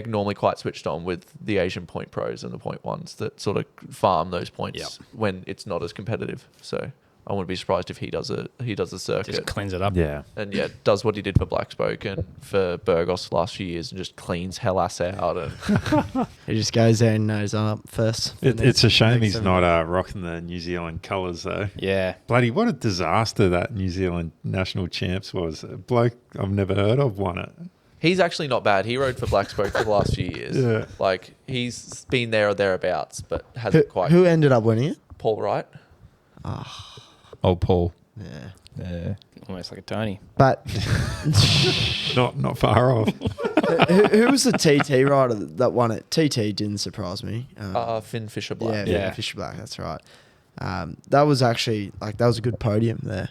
normally quite switched on with the Asian point pros and the point ones that sort of farm those points
Yep.
when it's not as competitive. So I wouldn't be surprised if he does a circuit.
Just cleans it up.
yeah.
And yeah, does what he did for Black Spoke and for Burgos the last few years and just cleans hell ass out. And
He just goes there and knows up first.
It's a shame he's
Next
not rocking the New Zealand colours though.
Yeah.
Bloody what a disaster that New Zealand national champs was. A bloke I've never heard of won it.
he's actually not bad. He rode for Black Spoke for the last few years.
Yeah.
Like he's been there or thereabouts, but hasn't quite.
Who ended up winning it?
Paul Wright.
old Paul.
Yeah.
Yeah.
Almost like a Tony.
But
Not far off.
who was the TT rider that won it? TT didn't surprise me.
Finn Fisher Black.
Yeah, Fisher Black. That's right. That was actually that was a good podium there.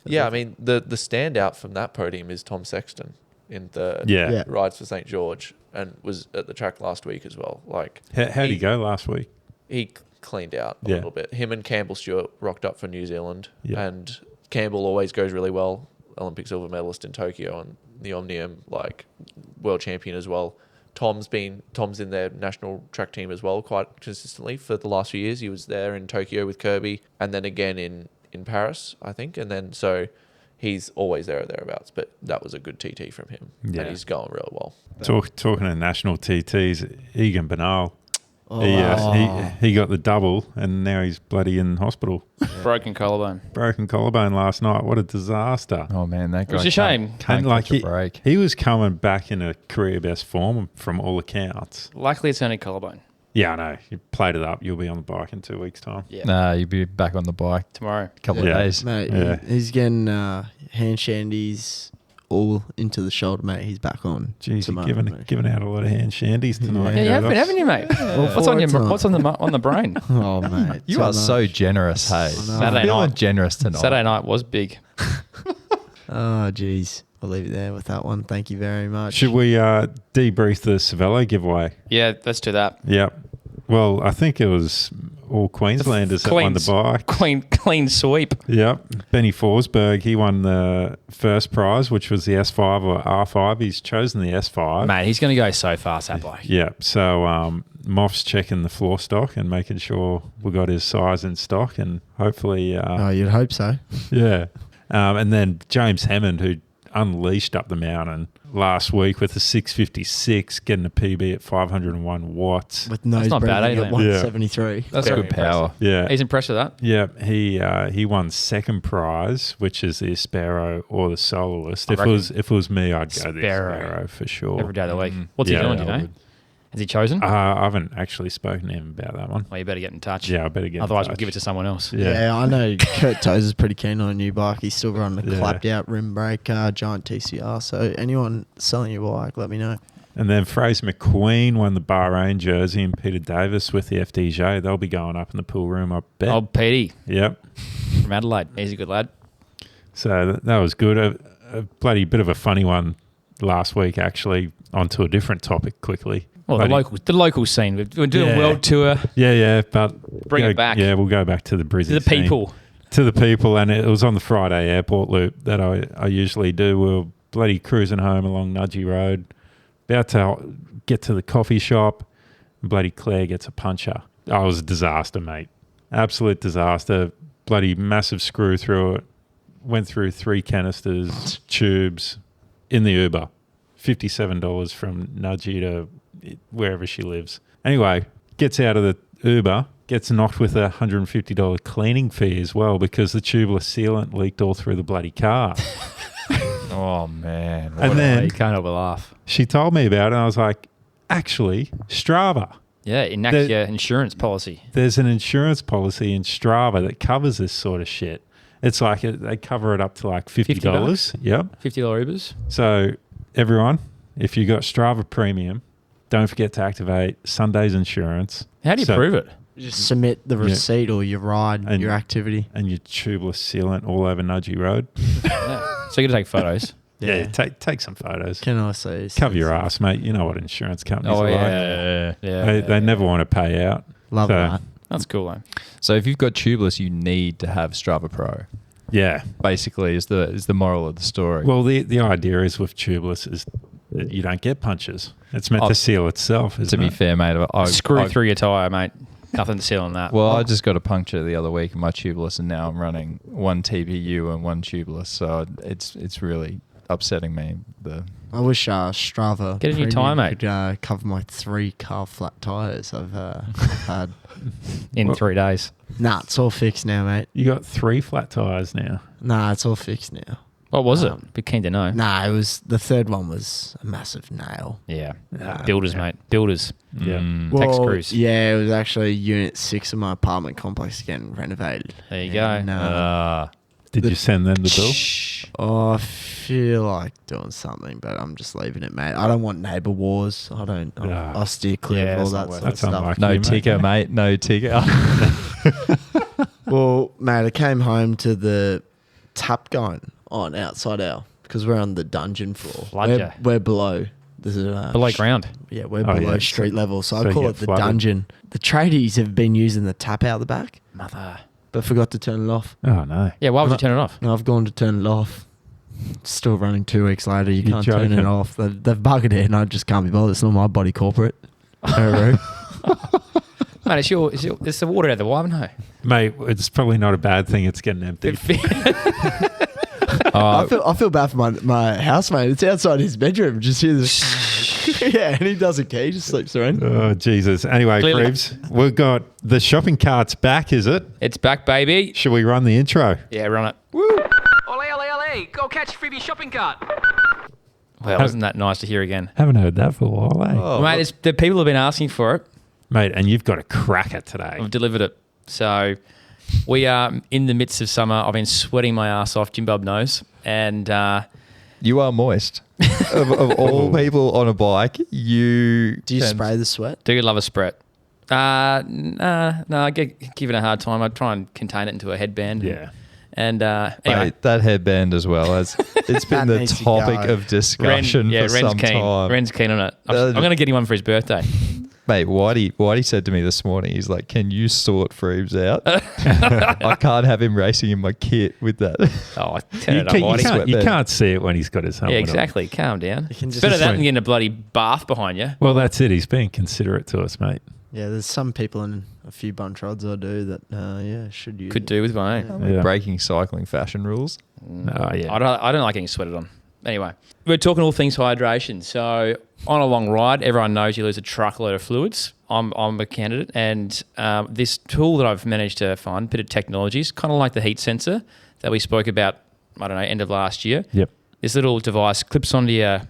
Yeah, I mean the standout from that podium is Tom Sexton in the
Yeah.
rides for St George and was at the track last week as well. Like
How'd he go last week?
he cleaned out a
Yeah.
little bit. Him and Campbell Stewart rocked up for New Zealand,
Yeah.
and Campbell always goes really well. Olympic silver medalist in Tokyo on the Omnium, like world champion as well. Tom's in their national track team as well quite consistently for the last few years. He was there in Tokyo with Kirby, and then again in Paris, I think, and then so he's always there or thereabouts. But that was a good TT from him,
Yeah.
and he's going real well.
Talking of national TTs, Egan Bernal.
Oh.
He got the double and now he's bloody in hospital.
Broken collarbone.
Broken collarbone last night. What a disaster.
Oh man, that guy.
It's a shame.
Can't
And like
catch a break.
he was coming back in a career best form from all accounts.
Luckily, it's only collarbone.
Yeah, I know. You played it up. You'll be on the bike in 2 weeks' time.
Yeah.
Nah, you'll be back on the bike
Tomorrow.
a couple
Yeah.
of days.
Mate,
Yeah.
he's getting hand shandies all into the shoulder, mate. He's back on.
Jeez,
tomorrow,
you're
mate.
giving out a lot of hand shandies tonight.
Yeah, you have been, haven't you, mate? What's on
forward
what's on the brain?
Oh, mate.
You are so generous, hey.
Saturday
Feeling
night.
generous tonight.
Saturday night was big.
Oh, geez. I'll leave it there with that one. Thank you very much.
Should we debrief the Savello giveaway?
Yeah, let's do that.
Yep. Well, I think it was all Queenslanders that won the bike.
Clean sweep.
Yep. Benny Forsberg, he won the first prize, which was the S5 or R5. He's chosen the S5.
Mate, he's going to go so fast, that bloke.
Yep. So Moff's checking the floor stock and making sure we got his size in stock, and hopefully...
Oh, you'd hope so.
Yeah. And then James Hammond, who unleashed up the mountain last week with a 656, getting a PB at 501 watts.
With nose
not bad,
breathing
eh,
at
Liam?
173.
That's
Very
good power.
Yeah.
He's impressed with that.
Yeah, he won second prize, which is the Sparrow or the Soloist.
I
If it was me, I'd go the
Sparrow.
Sparrow for sure.
Every day of the week. What's he doing, do you know? Has he chosen?
I haven't actually spoken to him about that one.
Well, you better get in touch.
Yeah, I better get.
Otherwise,
in
we'll
touch.
give it to someone else.
Yeah, I know Kurt Toes is pretty keen on a new bike. He's still running a
Yeah.
clapped out rim brake giant TCR. So anyone selling your bike, let me know.
And then Fraser McQueen won the Bahrain jersey, and Peter Davis with the FDJ. They'll be going up in the pool room, I bet.
Old Petey
Yep.
from Adelaide. He's a good lad.
So that was good. A bloody bit of a funny one last week, actually. Onto a different topic quickly.
Well,
Bloody-
the local scene. We're doing
Yeah.
a world tour.
Yeah, but
Bring it back.
Yeah, we'll go back to the Brisbane.
To the people.
To the people, and it was on the Friday airport loop that I usually do. We were bloody cruising home along Nudgee Road, about to get to the coffee shop, and bloody Claire gets a puncher. Oh, it was a disaster, mate. Absolute disaster. Bloody massive screw through it. Went through 3 canisters, tubes, in the Uber. $57 from Nudgee to wherever she lives. Anyway, gets out of the Uber, gets knocked with a $150 cleaning fee as well because the tubeless sealant leaked all through the bloody car.
Oh, man.
And then
You can't help but laugh.
she told me about it, and I was like, actually, Strava.
Yeah, enact your insurance policy.
There's an insurance policy in Strava that covers this sort of shit. It's like they cover it up to like $50. Yep.
$50 Ubers.
So everyone, if you got Strava Premium, don't forget to activate Sunday's insurance.
How do you prove it?
You just submit the receipt or your ride,
And-
your activity.
And your tubeless sealant all over Nudgee Road.
Yeah. So you got to take photos.
Yeah, take some photos.
Can I say?
Cover your ass, mate. You know what insurance companies
Oh,
are like.
yeah.
They never want to pay out.
Love
So,
that.
That's cool, though.
So if you've got tubeless, you need to have Strava Pro.
Yeah.
Basically, is the moral of the story.
Well, the idea is with tubeless is that you don't get punches. It's meant to seal itself,
to
isn't
be
it?
fair, mate,
Screw through your tyre, mate. Nothing to seal on that.
Well, I just got a puncture the other week in my tubeless, and now I'm running 1 TPU and 1 tubeless. So it's really upsetting me.
I wish Strava
Get a new
Premium
tyre, mate.
could cover my 3 car flat tires I've had.
in 3 days.
Nah, it's all fixed now, mate.
You got 3 flat tires now.
Nah, it's all fixed now.
What was it? Be keen to know.
Nah, it was the third one was a massive nail.
Yeah. Builders, mate. Builders.
Yeah.
Tech screws.
Yeah, it was actually Unit 6 of my apartment complex getting renovated.
There you go.
And,
Did you send them the bill?
Oh, I feel like doing something, but I'm just leaving it, mate. I don't want neighbour wars. I'll steer clear
Yeah,
of all
that's not
that
worth
sort of
That's
stuff.
unlucky.
No
mate.
ticker, mate. No ticker.
Well, mate, I came home to the tap going on outside because we're on the dungeon floor.
Fludger.
We're below. This is
Below ground.
Yeah, we're
Oh,
below
yeah.
street level, so
So
I
you
call
get
it the
flooded.
dungeon. The tradies have been using the tap out the back,
Mother.
but forgot to turn it off.
Oh, no.
Yeah, why would you turn it off?
And I've gone to turn it off. Still running 2 weeks later. You
You're
can't turn it
joking.
off. They've buggered it, and I just can't be bothered. It's not my body corporate. Very
Mate, it's the water out of the Ivanhoe.
Mate, it's probably not a bad thing it's getting empty.
I feel bad for my housemate. It's outside his bedroom. Just hear this. Yeah, and he doesn't care. He just sleeps around.
Oh, Jesus. Anyway,
Clearly.
Freebs, we've got the shopping cart's back, is it?
It's back, baby.
Should we run the intro?
Yeah, run it.
Ole, ole, ole, go catch freebie shopping cart.
Well, wasn't that nice to hear again?
Haven't heard that for a while, eh?
Well, mate, the people have been asking for it.
Mate, and you've got a cracker today.
I've delivered it. So we are in the midst of summer. I've been sweating my ass off, Jim Bob knows. And
You are moist. of all people on a bike,
Do you
can-
spray the sweat?
Do you love a spread? No, I get given a hard time. I try and contain it into a headband.
Yeah.
And anyway,
Mate, that headband as well. It's been
That
the
needs to
topic
go.
of discussion for some
keen.
time.
Ren's keen on it. I'm going to get him one for his birthday.
Mate, Whitey said to me this morning, he's like, can you sort Freebs out? I can't have him racing in my kit with that.
Oh, turn it up, Whitey.
You can't see it when he's got his helmet
Yeah,
on.
exactly. Calm down.
You can
It's
just-
better that than getting a bloody bath behind you.
Well, that's it. He's being considerate to us, mate.
Yeah, there's some people in a few bunch rods I do that, should use
Could
it.
do with one, eh?
Yeah.
Breaking cycling fashion rules.
Oh, yeah.
I don't like getting sweated on. Anyway, we're talking all things hydration. So on a long ride, everyone knows you lose a truckload of fluids. I'm a candidate, and this tool that I've managed to find, a bit of technology, is kind of like the heat sensor that we spoke about, I don't know, end of last year.
Yep.
This little device clips onto your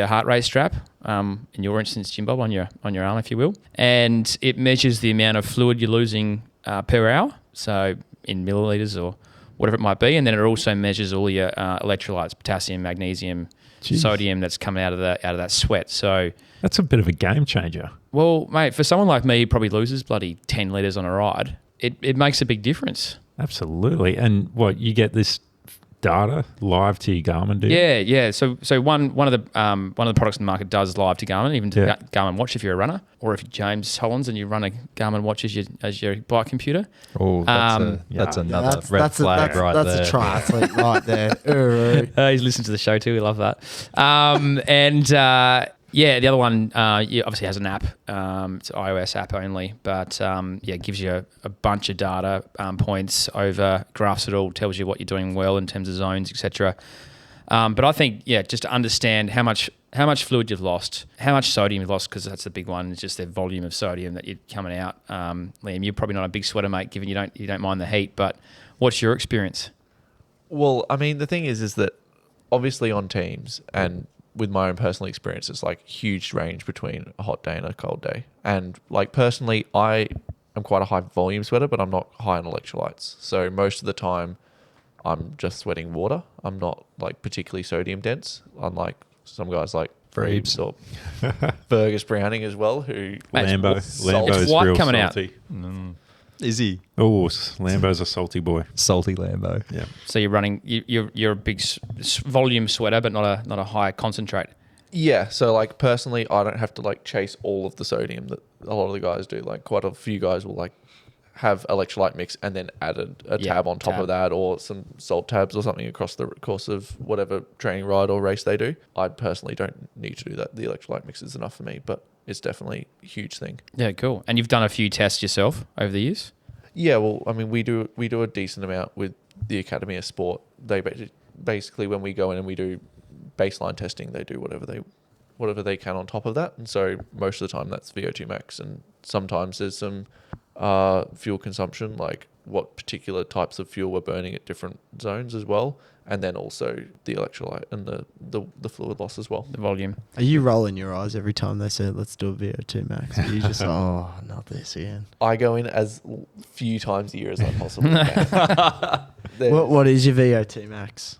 heart rate strap, in your instance, Jim Bob, on your arm, if you will, and it measures the amount of fluid you're losing per hour, so in milliliters or whatever it might be, and then it also measures all your electrolytes, potassium, magnesium,
Jeez.
sodium that's coming out of that sweat. So,
That's a bit of a game changer.
well, mate, for someone like me who probably loses bloody 10 litres on a ride, it makes a big difference.
Absolutely. And what, you get this data live to your Garmin, do you?
Yeah. So one of the products in the market does live to Garmin, even to
Yeah.
Garmin Watch if you're a runner, or if you're James Hollins and you run a Garmin Watch as your bike computer.
Oh, that's another red flag right there.
That's a triathlete right there.
He's listened to the show too. We love that. The other one obviously has an app. It's an iOS app only, but it gives you a bunch of data points over, graphs it all, tells you what you're doing well in terms of zones, etc. But I think just to understand how much fluid you've lost, how much sodium you've lost, because that's the big one. It's just the volume of sodium that you're coming out. Liam, you're probably not a big sweater, mate, given you don't mind the heat. But what's your experience?
Well, I mean, the thing is that obviously on teams and with my own personal experience, it's like huge range between a hot day and a cold day. And like personally, I am quite a high volume sweater, but I'm not high on electrolytes. So most of the time I'm just sweating water. I'm not like particularly sodium dense, unlike some guys like Freebs or Fergus Browning as well, who
Lambo's
white
real
coming out.
salty.
Is he?
Oh, Lambo's a salty boy.
Salty Lambo.
Yeah.
So you're running, you're a big volume sweater, but not a high concentrate.
Yeah, so like personally, I don't have to like chase all of the sodium that a lot of the guys do. Like quite a few guys will like have electrolyte mix and then add a tab on top of that, or some salt tabs or something across the course of whatever training ride or race they do. I personally don't need to do that. The electrolyte mix is enough for me, but it's definitely a huge thing.
Yeah, cool. And you've done a few tests yourself over the years?
Yeah, well, I mean, we do a decent amount with the Academy of Sport. They basically, when we go in and we do baseline testing, they do whatever they can on top of that. And so most of the time that's VO2 max, and sometimes there's some fuel consumption, like what particular types of fuel we're burning at different zones as well, and then also the electrolyte and the fluid loss as well.
The volume.
Are you rolling your eyes every time they say, let's do a VO2 max? Are you just, oh, not this again?
I go in as few times a year as I possibly can.
What is your VO2 max?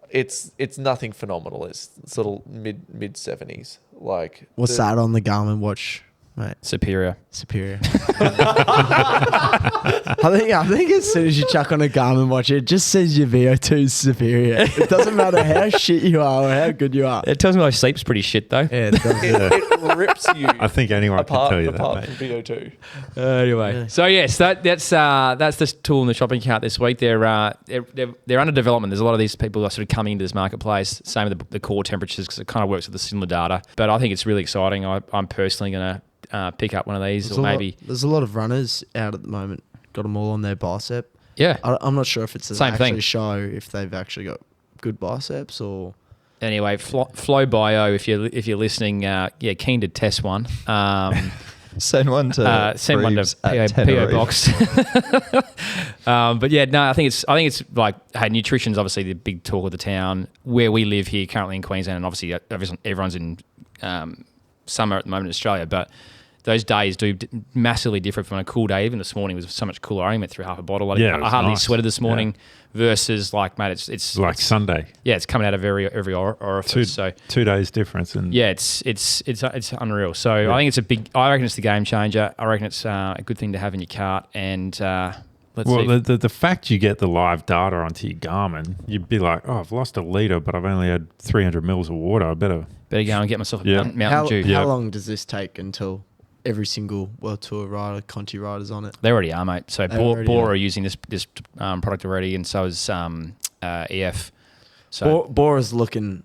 It's nothing phenomenal. It's sort of mid 70s. Like
What's that on the Garmin watch, mate?
Superior.
I think as soon as you chuck on a Garmin watch, it just says your VO2 is superior. It doesn't matter how shit you are or how good you are.
It tells me my sleep's pretty shit though.
Yeah, it does.
it rips you.
I think anyone can tell you that,
apart
mate.
from VO2.
Anyway,
Yeah.
so yes, that's the tool in the shopping cart this week. They're under development. There's a lot of these people that are sort of coming into this marketplace. Same with the core temperatures, because it kind of works with the similar data. But I think it's really exciting. I'm personally going to pick up one of these,
There's a lot of runners out at the moment. Got them all on their bicep.
Yeah.
I'm not sure if it's
Same
actually
thing.
show if they've actually got good biceps or.
Anyway, Flow Bio, if you're listening, keen to test one.
Send one to
Freebs
at
PO
Tenerife.
Box. But yeah, no, I think it's like, hey, nutrition's obviously the big talk of the town. Where we live here currently in Queensland, and obviously everyone's in summer at the moment in Australia, but those days do massively differ from a cool day. Even this morning was so much cooler. I only went through half a bottle. I
Yeah, it was
hardly
nice.
sweated this morning versus like, mate, it's
like Sunday.
Yeah, it's coming out of every orifice. So
2 days difference. And
yeah, it's unreal. So I think I reckon it's the game changer. I reckon it's a good thing to have in your cart. And let's see.
Well, the fact you get the live data onto your Garmin, you'd be like, oh, I've lost a litre, but I've only had 300 mils of water. I better
go and get myself a Mountain Dew.
How long does this take until every single World Tour rider, Conti rider's on it?
They already are, mate. So
already
Bora
are.
are using this product already, and so is EF. So
Bora's looking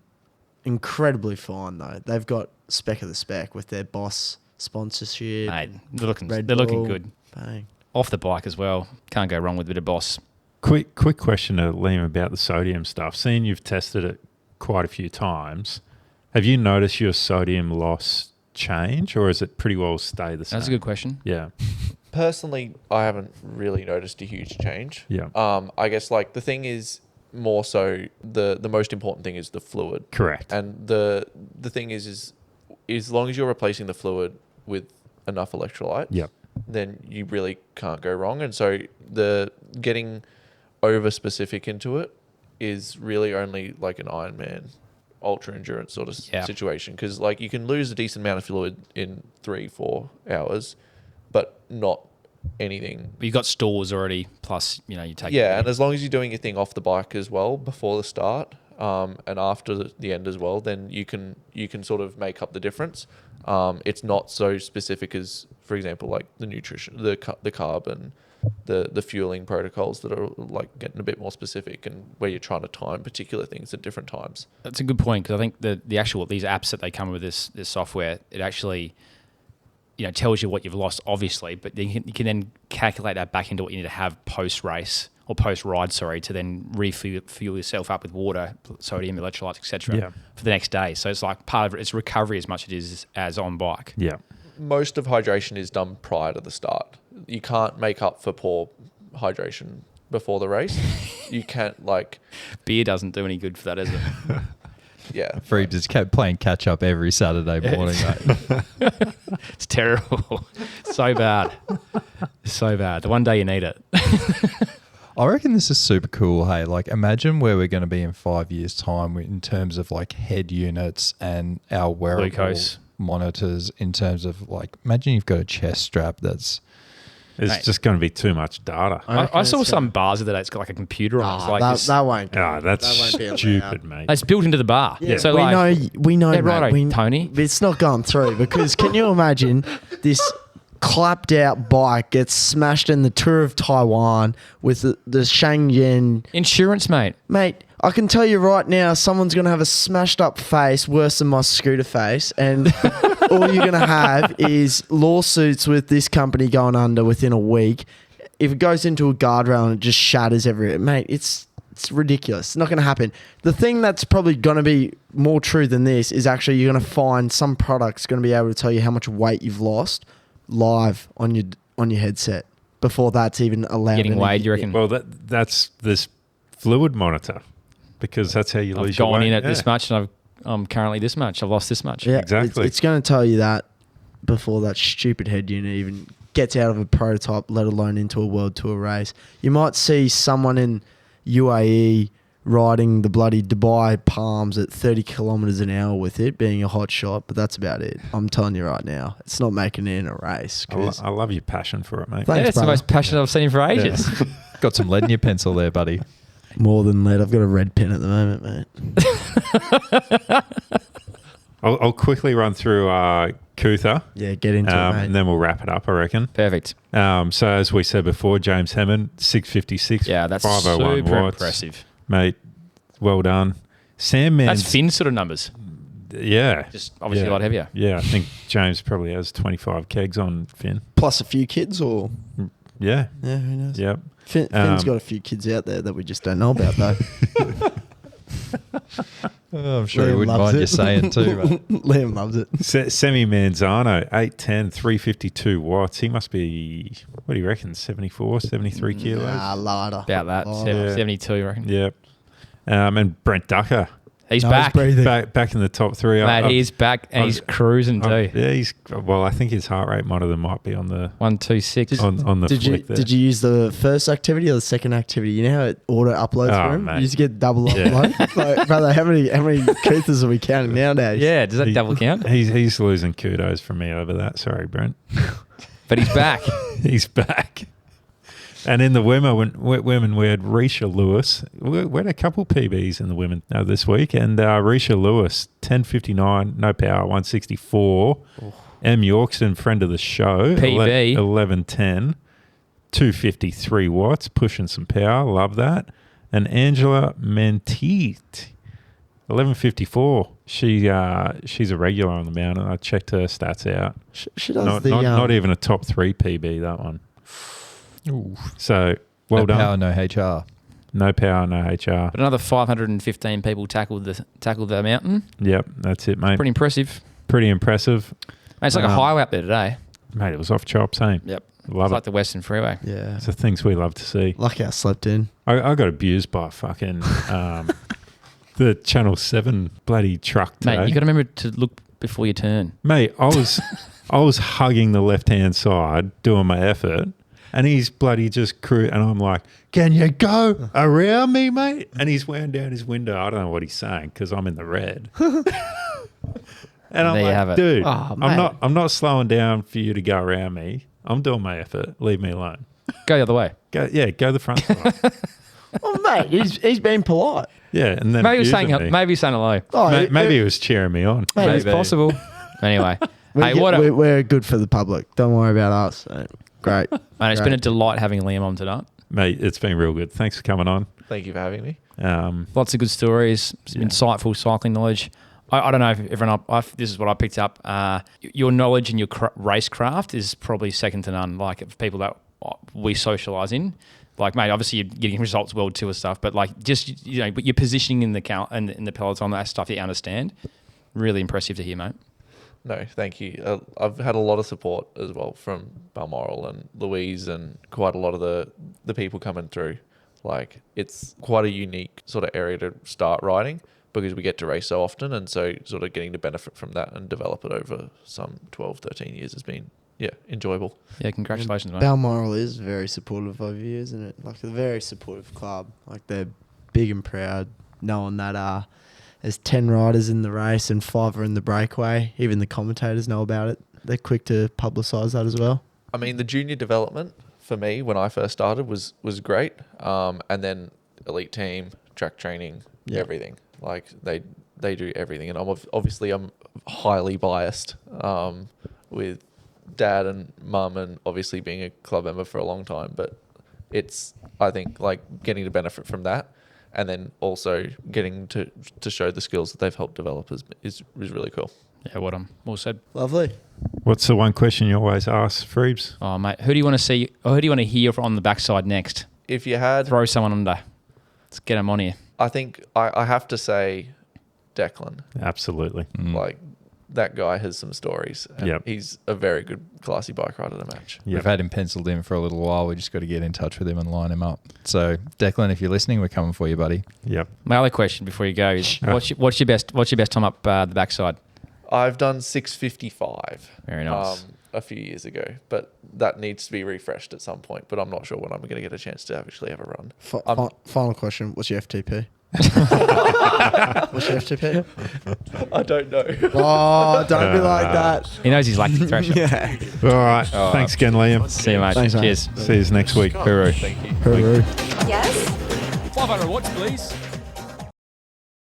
incredibly fine though. They've got spec of the spec with their Boss sponsorship.
mate, they're looking
Bull.
good.
Bang.
Off the bike as well. Can't go wrong with a bit of Boss.
Quick question to Liam about the sodium stuff. Seeing you've tested it quite a few times, have you noticed your sodium loss change, or is it pretty well stay the same?
That's a good question.
Yeah.
Personally, I haven't really noticed a huge change.
Yeah.
I guess like the thing is more so the most important thing is the fluid.
Correct.
And the thing is as long as you're replacing the fluid with enough electrolyte,
Yep.
then you really can't go wrong. And so the getting over specific into it is really only like an Ironman ultra endurance sort of situation, because like you can lose a decent amount of fluid in 3-4 hours, but not anything.
But you've got stores already, plus you take
And as long as you're doing your thing off the bike as well before the start and after the end as well, then you can sort of make up the difference. It's not so specific as, for example, like the nutrition, the carb and the fueling protocols that are like getting a bit more specific, and where you're trying to time particular things at different times.
That's a good point, because I think the actual these apps that they come with this software, it actually tells you what you've lost, obviously, but you can then calculate that back into what you need to have post race or post ride, to then refuel yourself up with water, sodium, electrolytes, etc. For the next day. So it's like part of it, it's recovery as much as it is as on bike.
Yeah.
Most of hydration is done prior to the start. You can't make up for poor hydration before the race. You can't
beer doesn't do any good for that, does it?
Yeah.
Free just kept playing catch up every Saturday morning, mate.
It's terrible. So bad. So bad. The one day you need it.
I reckon this is super cool. Hey, like imagine where we're going to be in 5 years' time in terms of like head units and our wearable
Glucose
monitors. In terms of like, imagine you've got a chest strap that's.
It's just going to be too much data.
I saw some bars that it's got like a computer on. It's like
that won't.
That's
won't be
stupid, mate.
it's built into the bar.
Yeah,
So
we know,
Yeah,
mate.
righto, Tony.
It's not going through because can you imagine this clapped out bike gets smashed in the Tour of Taiwan with the Shangyan.
Insurance, mate.
Mate, I can tell you right now, someone's going to have a smashed up face worse than my scooter face, and all you're going to have is lawsuits with this company going under within a week. If it goes into a guardrail and it just shatters everywhere, mate, it's ridiculous. It's not going to happen. The thing that's probably going to be more true than this is actually you're going to find some products going to be able to tell you how much weight you've lost live on your headset before that's even allowed.
Getting weighed, you reckon?
Well, that's this fluid monitor, because that's how you lose
I've
your weight.
gone in at this much, and I'm currently this much. I've lost this much.
Yeah,
exactly.
It's going to tell you that before that stupid head unit even gets out of a prototype, let alone into a World Tour race. You might see someone in UAE riding the bloody Dubai Palms at 30 kilometers an hour with it being a hot shot, but that's about it. I'm telling you right now, it's not making it in a race.
I love your passion for it, mate.
Thanks,
Yeah, it's the
brother.
most passionate I've seen for ages.
Got some lead in your pencil there, buddy.
More than lead. I've got a red pen at the moment, mate.
I'll quickly run through Cootha.
Yeah, get into it, mate.
And then we'll wrap it up, I reckon.
Perfect.
So as we said before, James Hammond, 656.
Yeah, that's
501
super
watts.
impressive.
Mate, well done. Sam Mans.
That's Finn sort of numbers.
Yeah.
Just obviously a lot heavier.
Yeah, I think James probably has 25 kegs on Finn.
Plus a few kids, or
Yeah.
yeah, who knows?
Yep.
Finn's got a few kids out there that we just don't know about, though.
Oh, I'm sure he
Liam
wouldn't
loves
mind you
it.
saying too, mate.
Liam loves it.
Semi Manzano, 810, 352 watts. He must be, what do you reckon, 74, 73 kilos?
Nah, lighter.
About that.
Lighter.
72, I reckon.
Yep. And Brent Ducker,
He's
No,
back.
breathing.
back in the top three.
Mate, he's back and he's cruising too.
Yeah, well, I think his heart rate monitor might be on the
126.
on the
Did you
flick there.
did you use the first activity or the second activity? You know how it auto uploads
Oh,
for him?
mate.
You just get double upload. Like, brother, how many Cooters are we counting nowadays?
Yeah, does that double count?
He's losing kudos from me over that. Sorry, Brent.
But he's back.
He's back. And in the women, we had Risha Lewis. We had a couple PBs in the women this week. And Risha Lewis, 10:59, no power, 164. M. Yorkston, friend of the show,
PB.
11:10, 253 watts, pushing some power. Love that. And Angela Menteith, 11:54. She's a regular on the mountain. I checked her stats out.
She does
Not even a top 3 PB, that one.
Ooh.
So, well
no
done.
power, no HR.
No power, no HR.
But another 515 people tackled the mountain.
Yep, that's it, mate.
Pretty impressive.
Pretty impressive.
Mate, it's like a highway up there today.
Mate, it was off chops, eh?
Yep.
Love
It's
it.
like the Western Freeway.
Yeah.
It's the things we love to see.
Lucky I slept in.
I got abused by fucking the Channel 7 bloody truck today.
Mate, you got to remember to look before you turn.
Mate, I was hugging the left-hand side, doing my effort, and he's bloody just and I'm like, can you go around me, mate? And he's wound down his window. I don't know what he's saying because I'm in the red. And I'm
There you
like,
have it.
dude,
Oh, mate.
I'm not slowing down for you to go around me. I'm doing my effort. Leave me alone.
Go the other way.
Go the front side.
Oh, mate, he's being polite.
Yeah, and then
Maybe he was
abusing
saying
me.
maybe he's saying hello.
Oh,
Maybe he was cheering me on.
Mate,
It's possible. Anyway,
we're good for the public. Don't worry about us. So, great.
Mate, it's been a delight having Liam on tonight.
Mate, it's been real good. Thanks for coming on.
Thank you for having me.
Lots of good stories, some insightful cycling knowledge. I don't know if everyone, this is what I picked up. Your knowledge and your racecraft is probably second to none. Like, of people that we socialise in. Like, mate, obviously you're getting results world tour stuff, but like just, you know, but your positioning in the peloton, that stuff that you understand, really impressive to hear, mate.
No, thank you. I've had a lot of support as well from Balmoral and Louise and quite a lot of the people coming through. Like, it's quite a unique sort of area to start riding because we get to race so often, and so sort of getting to benefit from that and develop it over some 12, 13 years has been, enjoyable.
Yeah, congratulations, mate.
Balmoral is very supportive of you, isn't it? Like, a very supportive club. Like, they're big and proud, knowing that there's 10 riders in the race and 5 are in the breakaway. Even the commentators know about it. They're quick to publicise that as well.
I mean, the junior development for me when I first started was great. And then elite team, track training, everything. Like, they do everything. And I'm highly biased with dad and mum and obviously being a club member for a long time. But it's, I think, like, getting to benefit from that and then also getting to show the skills that they've helped develop is really cool.
Yeah, well said.
Lovely.
What's the one question you always ask, Freebs?
Oh, mate, who do you want to see, or who do you want to hear on the backside next?
If you had...
Throw someone under. Let's get them on here.
I think I have to say Declan.
Absolutely.
Like, that guy has some stories. And he's a very good, classy bike rider to match.
We've had him penciled in for a little while. We just got to get in touch with him and line him up. So, Declan, if you're listening, we're coming for you, buddy.
Yep.
My other question before you go is, what's your best time up the backside?
I've done 6:55.
Very nice.
A few years ago, but that needs to be refreshed at some point. But I'm not sure when I'm going to get a chance to actually have a run.
Final question. What's your FTP? What's your FTP?
I don't know.
Oh, don't be like that.
He knows he's lactic threshold.
Yeah.
All right. Thanks again, Liam.
See you, mate.
Thanks, mate.
Cheers.
See you next week.
Hooroo.
Thank you.
Hooroo.
Yes?
500 watts, please.